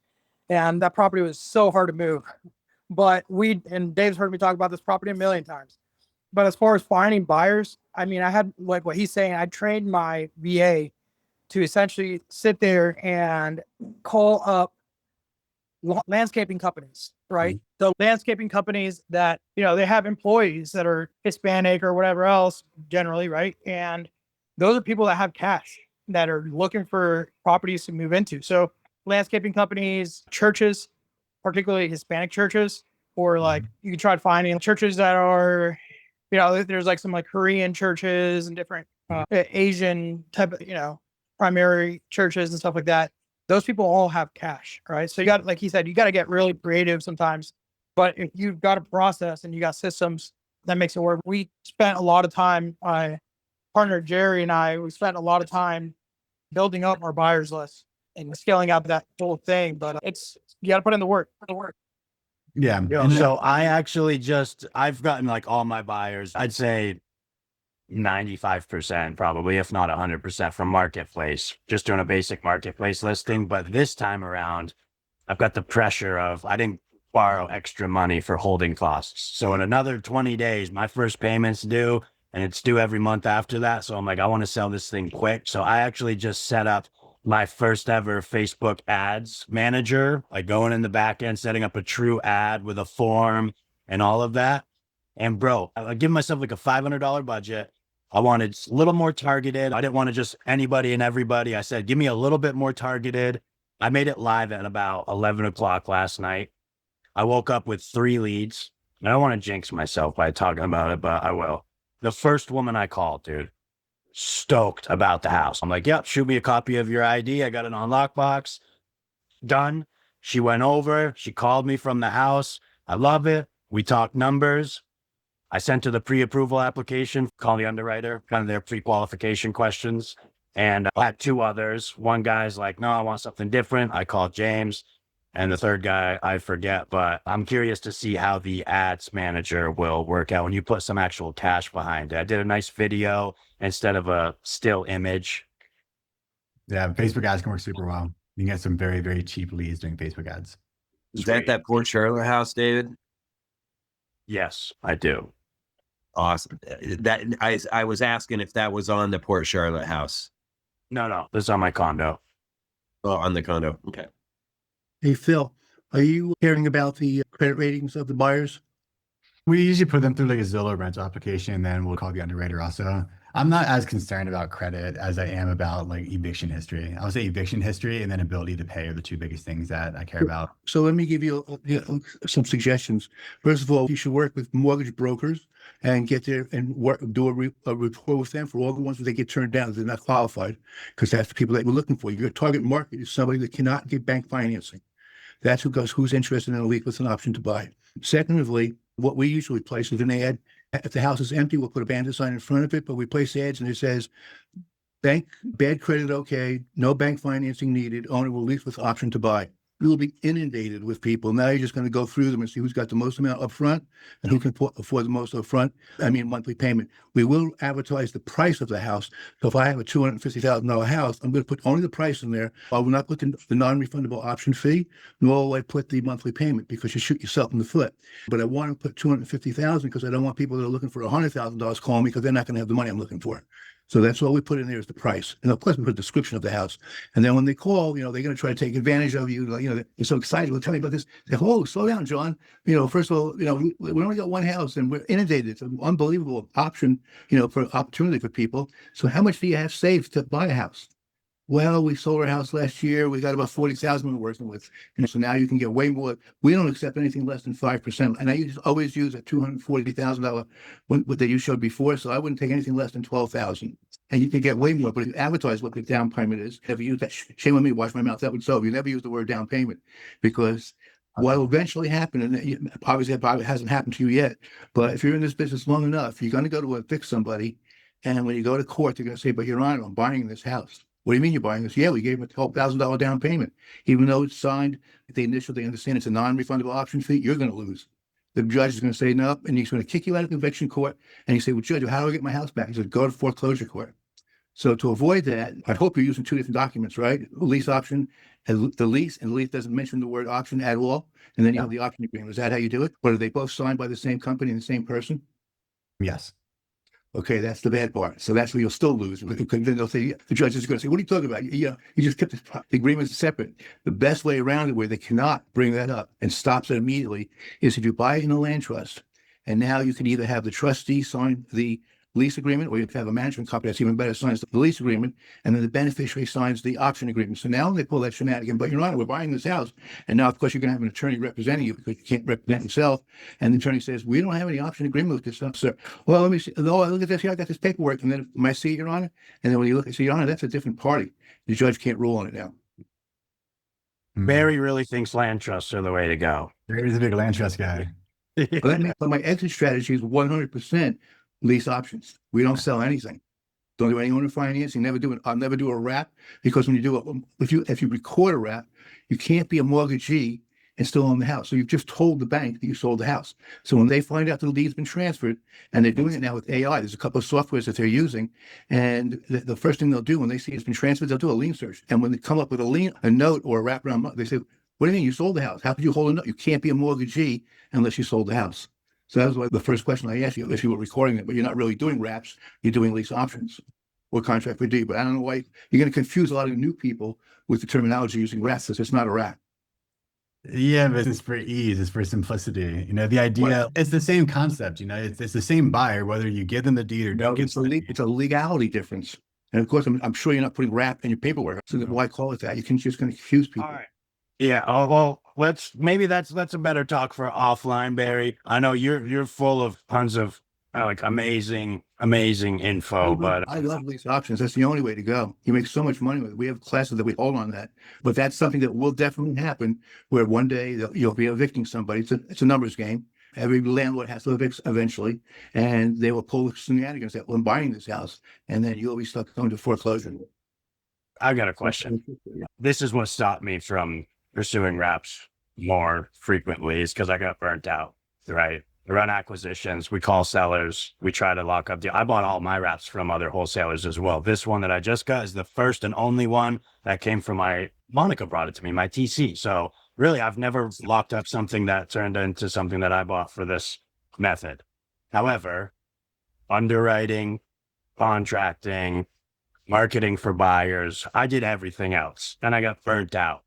and that property was so hard to move. But and Dave's heard me talk about this property a million times. But as far as finding buyers, I mean, I had, like what he's saying, I trained my VA to essentially sit there and call up landscaping companies, right? The landscaping companies that, they have employees that are Hispanic or whatever else generally, right? And those are people that have cash that are looking for properties to move into. So landscaping companies, churches, particularly Hispanic churches, or like you can try finding churches that are, there's like some like Korean churches and different Asian type of, primary churches and stuff like that. Those people all have cash, right? So you got, like he said, you got to get really creative sometimes. But if you've got a process and you got systems, that makes it work. We spent a lot of time, my partner Jerry and I, we spent a lot of time building up our buyers list and scaling out that whole thing. But you got to put in the work. Yeah. so I've gotten like all my buyers, I'd say 95% probably, if not 100% from marketplace, just doing a basic marketplace listing. But this time around, I've got the pressure of, I didn't borrow extra money for holding costs. So in another 20 days, my first payment's due, and it's due every month after that. So I'm like, I want to sell this thing quick. So I actually just set up my first ever Facebook ads manager, like going in the back end, setting up a true ad with a form and all of that. And bro, I give myself like a $500 budget. I wanted a little more targeted. I didn't want to just anybody and everybody. I said, give me a little bit more targeted. I made it live at about 11 o'clock last night. I woke up with 3 leads. I don't want to jinx myself by talking about it, but I will. The first woman I called, dude, stoked about the house. I'm like, yep, shoot me a copy of your ID. I got it on lockbox. Done. She went over. She called me from the house. I love it. We talked numbers. I sent her the pre-approval application, call the underwriter, kind of their pre-qualification questions. And I had 2 others. One guy's like, no, I want something different. I called James. And the third guy, I forget, but I'm curious to see how the ads manager will work out when you put some actual cash behind it. I did a nice video instead of a still image. Yeah, Facebook ads can work super well. You can get some very, very cheap leads doing Facebook ads. Is that Port Charlotte house, David? Yes, I do. Awesome. That I was asking if that was on the Port Charlotte house. No, this is on my condo. Oh, on the condo. Okay. Hey, Phil, are you hearing about the credit ratings of the buyers? We usually put them through like a Zillow rental application, and then we'll call the underwriter also. I'm not as concerned about credit as I am about like eviction history. I would say eviction history and then ability to pay are the 2 biggest things that I care about. So let me give you some suggestions. First of all, you should work with mortgage brokers and get there and do a report with them for all the ones that they get turned down. They're not qualified, because that's the people that we're looking for. Your target market is somebody that cannot get bank financing. That's who's interested in a lease with an option to buy. Secondly, what we usually place is an ad. If the house is empty, we'll put a bandit sign in front of it, but we place ads and it says, bad credit okay, no bank financing needed, owner will lease with option to buy. You will be inundated with people. Now you're just going to go through them and see who's got the most amount up front and who can afford the most up front. Monthly payment. We will advertise the price of the house. So if I have a $250,000 house, I'm going to put only the price in there. I will not put the non-refundable option fee, nor will I put the monthly payment, because you shoot yourself in the foot. But I want to put $250,000 because I don't want people that are looking for $100,000 calling me, because they're not going to have the money I'm looking for. So that's all we put in there is the price. And of course, we put a description of the house. And then when they call, they're going to try to take advantage of you. They're so excited. They'll tell me about this. They say, oh, slow down, John. First of all, we only got one house and we're inundated. It's an unbelievable option, for opportunity for people. So how much do you have saved to buy a house? Well, we sold our house last year. We got about 40,000 we're working with. And so now you can get way more. We don't accept anything less than 5%. And I always use a $240,000, what that you showed before. So I wouldn't take anything less than 12,000. And you can get way more. But if you advertise what the down payment is, never use that. Shame on me, wash my mouth. That would solve. You never use the word down payment, because what will eventually happen, and obviously it probably hasn't happened to you yet, but if you're in this business long enough, you're going to go to evict somebody. And when you go to court, they're going to say, but Your Honor, I'm buying this house. What do you mean you're buying this? Yeah, we gave him a $12,000 down payment. Even though it's signed, they understand it's a non-refundable option fee, you're going to lose. The judge is going to say no, and he's going to kick you out of the eviction court. And you say, well, Judge, how do I get my house back? He said, go to foreclosure court. So to avoid that, I hope you're using two different documents, right? Lease option, and the lease doesn't mention the word option at all. And then you have the option agreement. Is that how you do it? Or are they both signed by the same company and the same person? Yes. Okay, that's the bad part. So that's where you'll still lose. Then they'll say, the judge is going to say, what are you talking about? You just kept the agreements separate. The best way around it, where they cannot bring that up and stops it immediately, is if you buy it in a land trust. And now you can either have the trustee sign the lease agreement, or you can have a management company that's even better, signs the lease agreement, and then the beneficiary signs the option agreement. So now they pull that shenanigan, but Your Honor, we're buying this house. And now, of course, you're going to have an attorney representing you, because you can't represent yourself. And the attorney says, we don't have any option agreement with this stuff, sir. Well, let me see. Oh, look at this here. I got this paperwork. And then, I see it, Your Honor? And then when you look, I say, Your Honor, that's a different party. The judge can't rule on it now. Barry really thinks land trusts are the way to go. Barry's a big land trust guy. But my exit strategy is 100% lease options. We don't sell anything. Don't do any owner financing. I'll never do a wrap, because when you do if you record a wrap, you can't be a mortgagee and still own the house. So you've just told the bank that you sold the house. So when they find out the deed's been transferred, and they're doing it now with AI, there's a couple of softwares that they're using, and the first thing they'll do when they see it's been transferred, they'll do a lien search. And when they come up with a note or a wraparound, they say, what do you mean you sold the house? How could you hold a note? You can't be a mortgagee unless you sold the house. So that was why the first question I asked you, if you were recording it, but you're not really doing wraps, you're doing lease options or contract for deed. But I don't know why you're going to confuse a lot of new people with the terminology using wraps. It's not a wrap. Yeah, but it's for ease, it's for simplicity. The idea, it's the same concept, it's the same buyer, whether you give them the deed or don't give them the deed. It's a legality difference. And of course, I'm sure you're not putting wrap in your paperwork. So why call it that? You can just going to confuse people. All right. Yeah. Oh, well, maybe that's a better talk for offline, Barry. I know you're full of tons of amazing info, but I love lease options. That's the only way to go. You make so much money with it. We have classes that we hold on that, but that's something that will definitely happen, where one day you'll be evicting somebody. It's a numbers game. Every landlord has to evict eventually, and they will pull the shenanigans that, well, I'm buying this house, and then you'll be stuck going to foreclosure. I got a question. This is what stopped me from pursuing wraps more frequently, is because I got burnt out, right? We run acquisitions, we call sellers, we try to lock up I bought all my wraps from other wholesalers as well. This one that I just got is the first and only one that came from Monica brought it to me, my TC. So really, I've never locked up something that turned into something that I bought for this method. However, underwriting, contracting, marketing for buyers, I did everything else, and I got burnt out.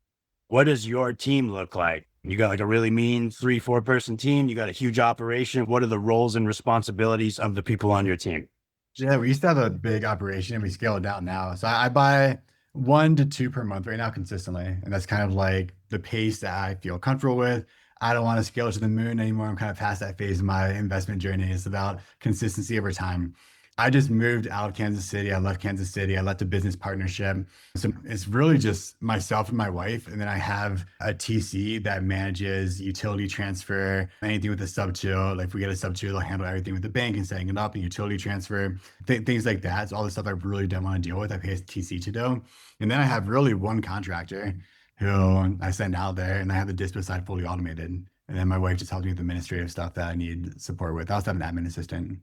What does your team look like? You got a really mean 3-4 person team. You got a huge operation. What are the roles and responsibilities of the people on your team? Yeah, we used to have a big operation and we scale it down now. So I buy 1 to 2 per month right now consistently. And that's kind of like the pace that I feel comfortable with. I don't want to scale to the moon anymore. I'm kind of past that phase of my investment journey. It's about consistency over time. I just moved out of Kansas City. I left Kansas City. I left a business partnership. So it's really just myself and my wife. And then I have a TC that manages utility transfer, anything with a SubTo. Like if we get a SubTo, they'll handle everything with the bank and setting it up and utility transfer, things like that. So all the stuff I really don't want to deal with, I pay a TC to do. And then I have really one contractor who I send out there, and I have the dispo side fully automated. And then my wife just helps me with administrative stuff that I need support with. I also have an admin assistant.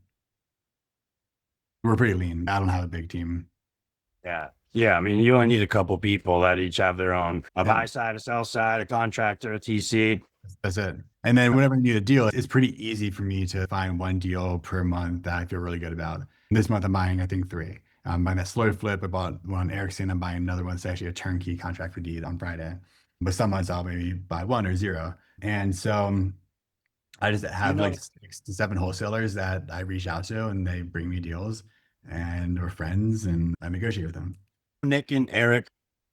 We're pretty lean. I don't have a big team. Yeah. Yeah. I mean, you only need a couple people that each have their own, a buy side, a sell side, a contractor, a TC. That's it. And then whenever I need a deal, it's pretty easy for me to find one deal per month that I feel really good about. This month I'm buying, I think 3. I'm buying that slow flip. I bought one Ericsson. I'm buying another one. It's actually a turnkey contract for deed on Friday. But some months I'll maybe buy 1 or 0. And so I just have like 6 to 7 wholesalers that I reach out to, and they bring me deals, and we're friends, and I negotiate with them. Nick and Eric,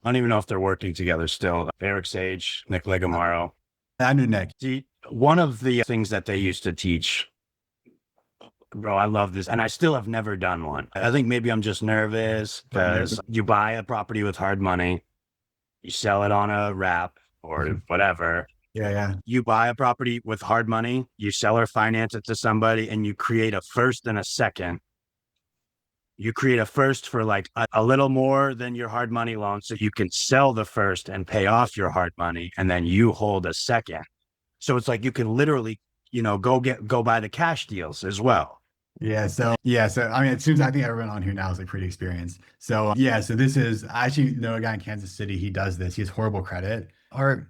I don't even know if they're working together still. Eric Sage, Nick Legamaro. I knew Nick. See, one of the things that they used to teach, bro, I love this. And I still have never done one. I think maybe I'm just nervous because you buy a property with hard money, you sell it on a wrap or whatever. Yeah. You buy a property with hard money, you sell or finance it to somebody, and you create a first and a second. You create a first for like a little more than your hard money loan, so you can sell the first and pay off your hard money, and then you hold a second. So it's like you can literally, go buy the cash deals as well. Yeah. So I mean, it seems I think everyone on here now is like pretty experienced. So so this is, I actually know a guy in Kansas City. He does this. He has horrible credit, or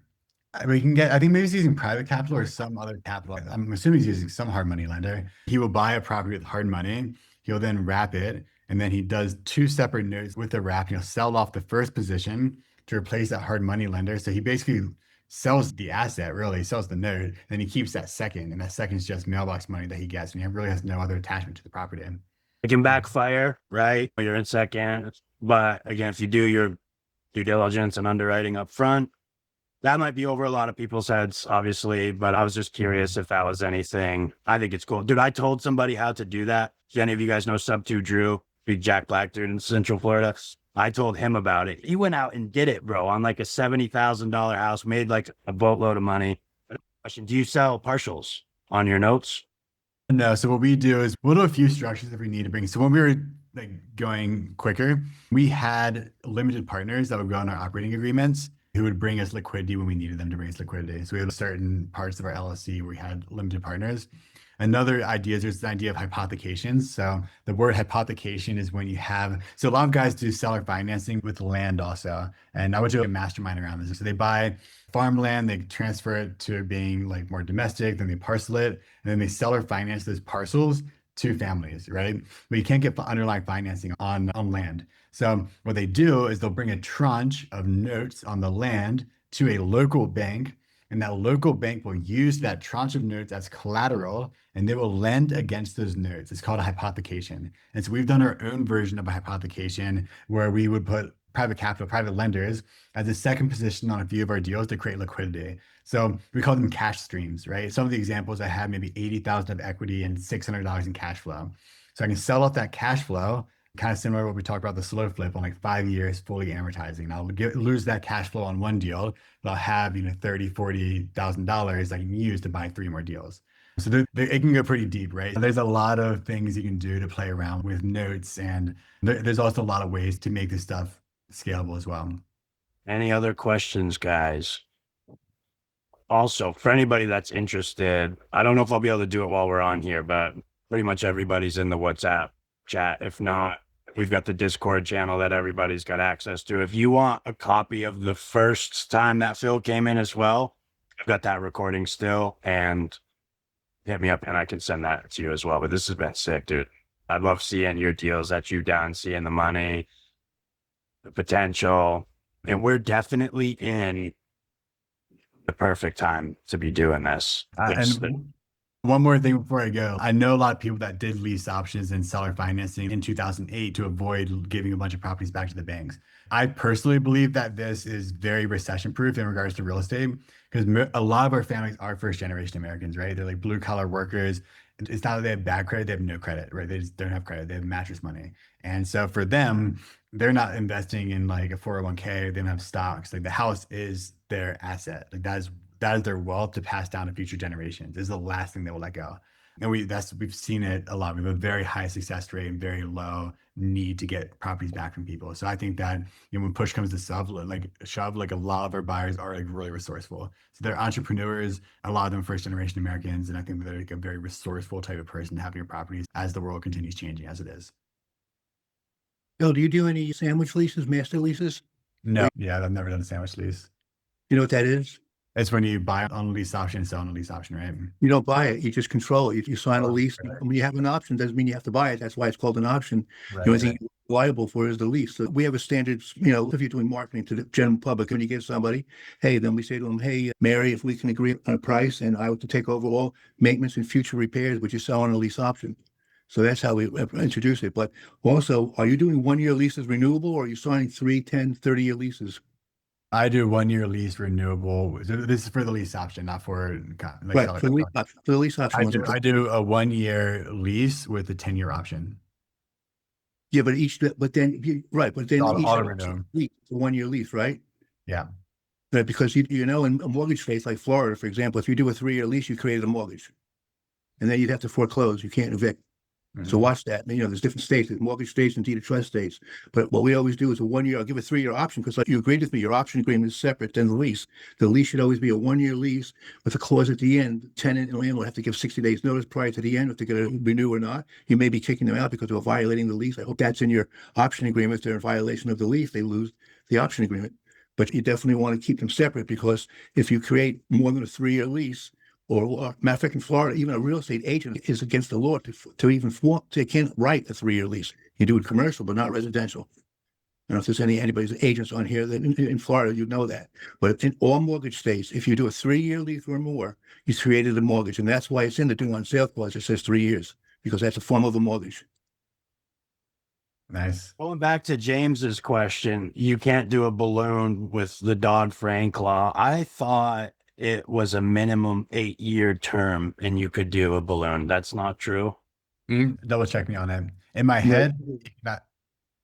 we can get, I think maybe he's using private capital or some other capital. I'm assuming he's using some hard money lender. He will buy a property with hard money. He'll then wrap it. And then he does 2 separate notes with the wrap. He'll sell off the first position to replace that hard money lender. So he basically sells the asset, really sells the note. Then he keeps that second. And that second is just mailbox money that he gets. And he really has no other attachment to the property. It can backfire, right? You're in second. But again, if you do your due diligence and underwriting up front, that might be over a lot of people's heads, obviously, but I was just curious if that was anything. I think it's cool. Dude, I told somebody how to do that. Do any of you guys know SubTo Drew, big Jack Black dude in Central Florida? I told him about it. He went out and did it, bro, on like a $70,000 house, made like a boatload of money. Question, do you sell partials on your notes? No. So what we do is we'll do a few structures if we need to bring. So when we were like going quicker, we had limited partners that would go on our operating agreements who would bring us liquidity when we needed them to bring us liquidity. So we had certain parts of our LLC where we had limited partners. Another idea is there's the idea of hypothecations. So the word hypothecation is when you have, so a lot of guys do seller financing with land also. And I would do a mastermind around this. So they buy farmland, they transfer it to being like more domestic, then they parcel it, and then they seller finance those parcels to families, right? But you can't get underlying financing on land. So what they do is they'll bring a tranche of notes on the land to a local bank, and that local bank will use that tranche of notes as collateral, and they will lend against those notes. It's called a hypothecation. And so we've done our own version of a hypothecation where we would put private capital, private lenders as a second position on a few of our deals to create liquidity. So we call them cash streams, right? Some of the examples I have maybe 80,000 of equity and $600 in cash flow. So I can sell off that cash flow, kind of similar to what we talked about the slow flip on like 5 years, fully amortizing. I'll lose that cash flow on one deal, but I'll have, $30,000, $40,000 I can use to buy 3 more deals. So it can go pretty deep, right? There's a lot of things you can do to play around with notes, and there's also a lot of ways to make this stuff scalable as well. Any other questions, guys? Also, for anybody that's interested, I don't know if I'll be able to do it while we're on here, but pretty much everybody's in the WhatsApp chat. If not, we've got the Discord channel that everybody's got access to. If you want a copy of the first time that Phil came in as well, I've got that recording still, and hit me up and I can send that to you as well. But this has been sick, dude. I love seeing your deals that you've done, seeing the money, the potential, and we're definitely in the perfect time to be doing this. And one more thing before I go. I know a lot of people that did lease options and seller financing in 2008 to avoid giving a bunch of properties back to the banks. I personally believe that this is very recession proof in regards to real estate, because a lot of our families are first generation Americans, right? They're like blue collar workers. It's not that they have bad credit, they have no credit, right? They just don't have credit, they have mattress money. And so for them, they're not investing in like a 401k, they don't have stocks. Like the house is their asset. Like that is their wealth to pass down to future generations. This is the last thing they will let go. And we've seen it a lot. We have a very high success rate and very low need to get properties back from people. So I think that when push comes to shove, like a lot of our buyers are like really resourceful. So they're entrepreneurs, a lot of them first generation Americans, and I think they're like a very resourceful type of person to have in your properties as the world continues changing as it is. Bill, do you do any sandwich leases, master leases? No, yeah, I've never done a sandwich lease. You know what that is? It's when you buy on a lease option and sell on a lease option, right? You don't buy it, you just control it. You sign a lease. Right. When you have an option, doesn't mean you have to buy it. That's why it's called an option. Right, the only thing you liable for is the lease. So we have a standard, if you're doing marketing to the general public, when you give somebody, hey, then we say to them, hey, Mary, if we can agree on a price and I want to take over all maintenance and future repairs, would you sell on a lease option? So that's how we introduce it. But also, are you doing 1 year leases renewable or are you signing 3, 10, 30-year leases? I do 1 year lease renewable. This is for the lease option, not for Right, for the lease option. I do a 1 year lease with a 10-year option. Yeah, but each, but then, but then each Auto renew. lease, it's a 1 year lease, right? Yeah. Right, because in a mortgage space like Florida, for example, if you do a 3 year lease, you created a mortgage. And then you'd have to foreclose. You can't evict. So watch that. There's different states, there's mortgage states and deed of trust states. But what we always do is a 1 year, I'll give a 3 year option because like you agreed with me, your option agreement is separate than the lease. The lease should always be a 1 year lease with a clause at the end. Tenant and landlord have to give 60 days notice prior to the end if they're going to renew or not. You may be kicking them out because they're violating the lease. I hope that's in your option agreement. If they're in violation of the lease, they lose the option agreement. But you definitely want to keep them separate because if you create more than a 3 year lease, or matter of fact, in Florida, even a real estate agent is against the law to even form. They can't write a 3 year lease. You do it commercial, but not residential. I don't know if there's anybody's agents on here that in Florida, you know that. But in all mortgage states, if you do a 3 year lease or more, you created a mortgage. And that's why it's in the due on sale clause. It says 3 years because that's a form of a mortgage. Nice. Going back to James's question, you can't do a balloon with the Dodd-Frank law. I thought it was a minimum 8-year term and you could do a balloon. That's not true. Double check me on it. In my head,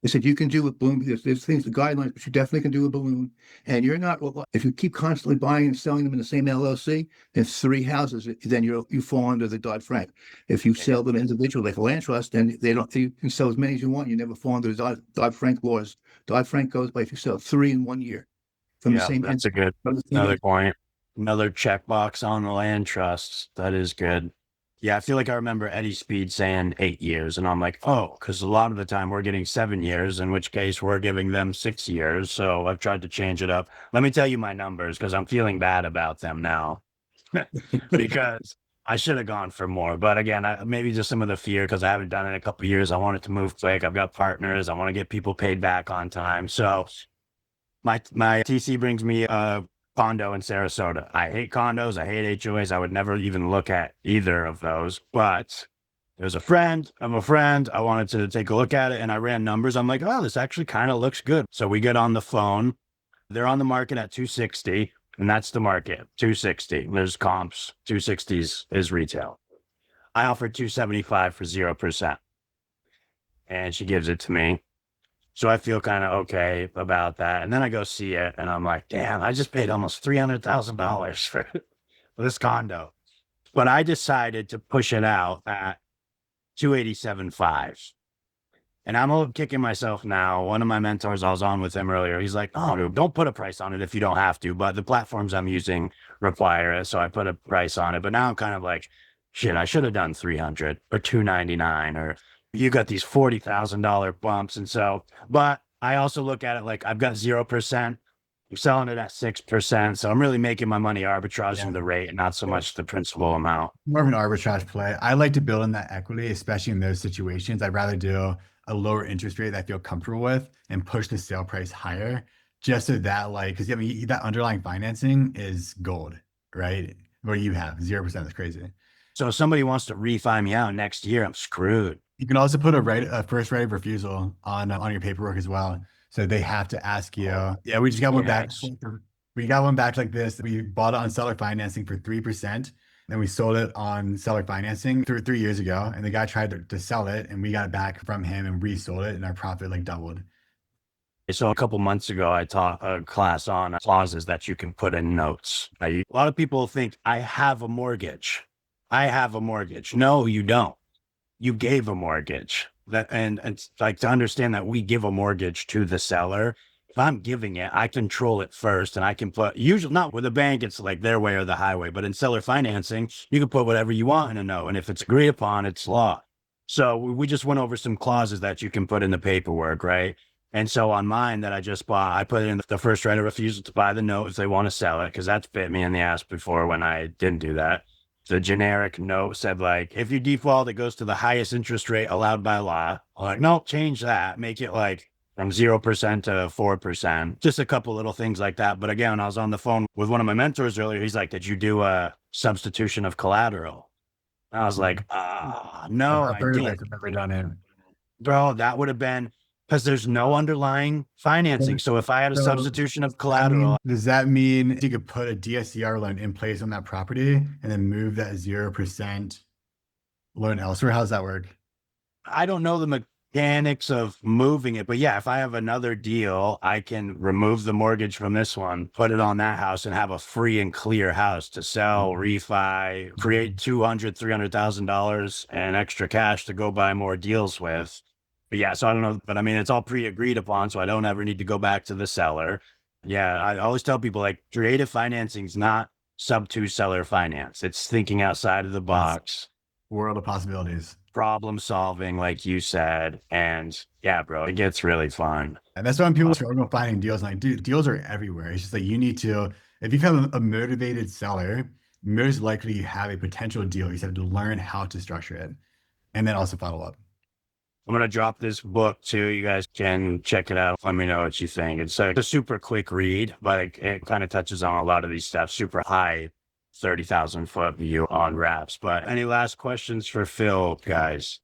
They said you can do a balloon. There's things, the guidelines, but you definitely can do a balloon. And you're not, if you keep constantly buying and selling them in the same LLC, then 3 houses, then you fall under the Dodd-Frank. If you sell them individually, like a land trust, then you can sell as many as you want. You never fall under the Dodd-Frank laws. Dodd-Frank goes by if you sell 3 in 1 year from the same. That's a good, another point. Another checkbox on the land trusts. That is good. Yeah, I feel like I remember Eddie Speed saying 8 years, and I'm like, oh, because a lot of the time we're getting 7 years, in which case we're giving them 6 years. So I've tried to change it up. Let me tell you my numbers because I'm feeling bad about them now because I should have gone for more. But again, maybe just some of the fear because I haven't done it in a couple of years. I want it to move quick. I've got partners. I want to get people paid back on time. So my TC brings me a condo in Sarasota. I hate condos. I hate HOAs. I would never even look at either of those. But there's a friend. I'm a friend. I wanted to take a look at it and I ran numbers. I'm like, oh, this actually kind of looks good. So we get on the phone. They're on the market at 260 and that's the market. 260. There's comps. 260s is retail. I offered 275 for 0%. And she gives it to me. So I feel kind of okay about that. And then I go see it and I'm like, damn, I just paid almost $300,000 for this condo. But I decided to push it out at 287.5. And I'm kicking myself now. One of my mentors, I was on with him earlier. He's like, oh, don't put a price on it if you don't have to. But the platforms I'm using require it. So I put a price on it. But now I'm kind of like, shit, I should have done 300 or 299 or you got these $40,000 bumps. And so, but I also look at it like I've got 0%. You're selling it at 6%. So I'm really making my money arbitraging the rate and not so much the principal amount. More of an arbitrage play. I like to build in that equity, especially in those situations. I'd rather do a lower interest rate that I feel comfortable with and push the sale price higher just so that because that underlying financing is gold, right? Where you have 0% is crazy. So if somebody wants to refi me out next year, I'm screwed. You can also put a first right of refusal on your paperwork as well. So they have to ask you. Yeah, we just got one back. We got one back like this. We bought it on seller financing for 3%. Then we sold it on seller financing 3 years ago. And the guy tried to sell it and we got it back from him and resold it and our profit doubled. So a couple months ago, I taught a class on clauses that you can put in notes. A lot of people think I have a mortgage. I have a mortgage. No, you don't. You gave a mortgage. And it's like to understand that we give a mortgage to the seller. If I'm giving it, I control it first and I can put, usually not with a bank, it's like their way or the highway, but in seller financing, you can put whatever you want in a note. And if it's agreed upon, it's law. So we just went over some clauses that you can put in the paperwork, right? And so on mine that I just bought, I put in the first right of refusal to buy the note if they want to sell it, because that's bit me in the ass before when I didn't do that. the generic note said like, if you default, it goes to the highest interest rate allowed by law. I'm like, no, change that. Make it like from 0% to 4%. Just a couple little things like that. But again, I was on the phone with one of my mentors earlier. He's like, did you do a substitution of collateral? And I was like, no, I've I heard of didn't. it. I've never done it. Bro, that would have been because there's no underlying financing. So if I had a So, substitution of I collateral, mean, does that mean you could put a DSCR loan in place on that property and then move that 0% loan elsewhere? How does that work? I don't know the mechanics of moving it, but yeah, if I have another deal, I can remove the mortgage from this one, put it on that house and have a free and clear house to sell, refi, create $200,000-$300,000 and extra cash to go buy more deals with. But yeah, so I don't know, but I mean, it's all pre-agreed upon, so I don't ever need to go back to the seller. Yeah, I always tell people like creative financing is not sub-to seller finance. It's thinking outside of the box, World of possibilities. problem solving, like you said. And yeah, bro, it gets really fun. And that's why when people struggle finding deals, like, dude, deals are everywhere. It's just like you need to, if you have a motivated seller, most likely you have a potential deal. You just have to learn how to structure it and then also follow up. I'm going to drop this book too. You guys can check it out. Let me know what you think. It's a super quick read, but it kind of touches on a lot of these stuff. Super high 30,000 foot view on wraps. But any last questions for Phil, guys?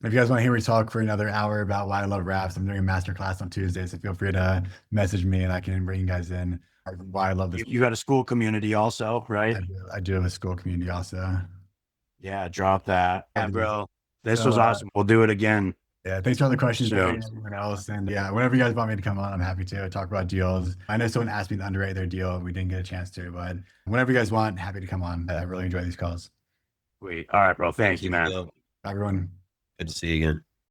If you guys want to hear me talk for another hour about why I love wraps, I'm doing a master class on Tuesday. So feel free to message me and I can bring you guys in why I love this. You got a school community also, right? I do have a school community also. Yeah, drop that. Yeah, bro. This So, was awesome. We'll do it again. Yeah, thanks for all the questions, Sure. and everyone else. And yeah, whenever you guys want me to come on, I'm happy to talk about deals. I know someone asked me to underwrite their deal. We didn't get a chance to, but whenever you guys want, happy to come on. I really enjoy these calls. Sweet. All right, bro. Thank you, man. Bye, everyone. Good to see you again.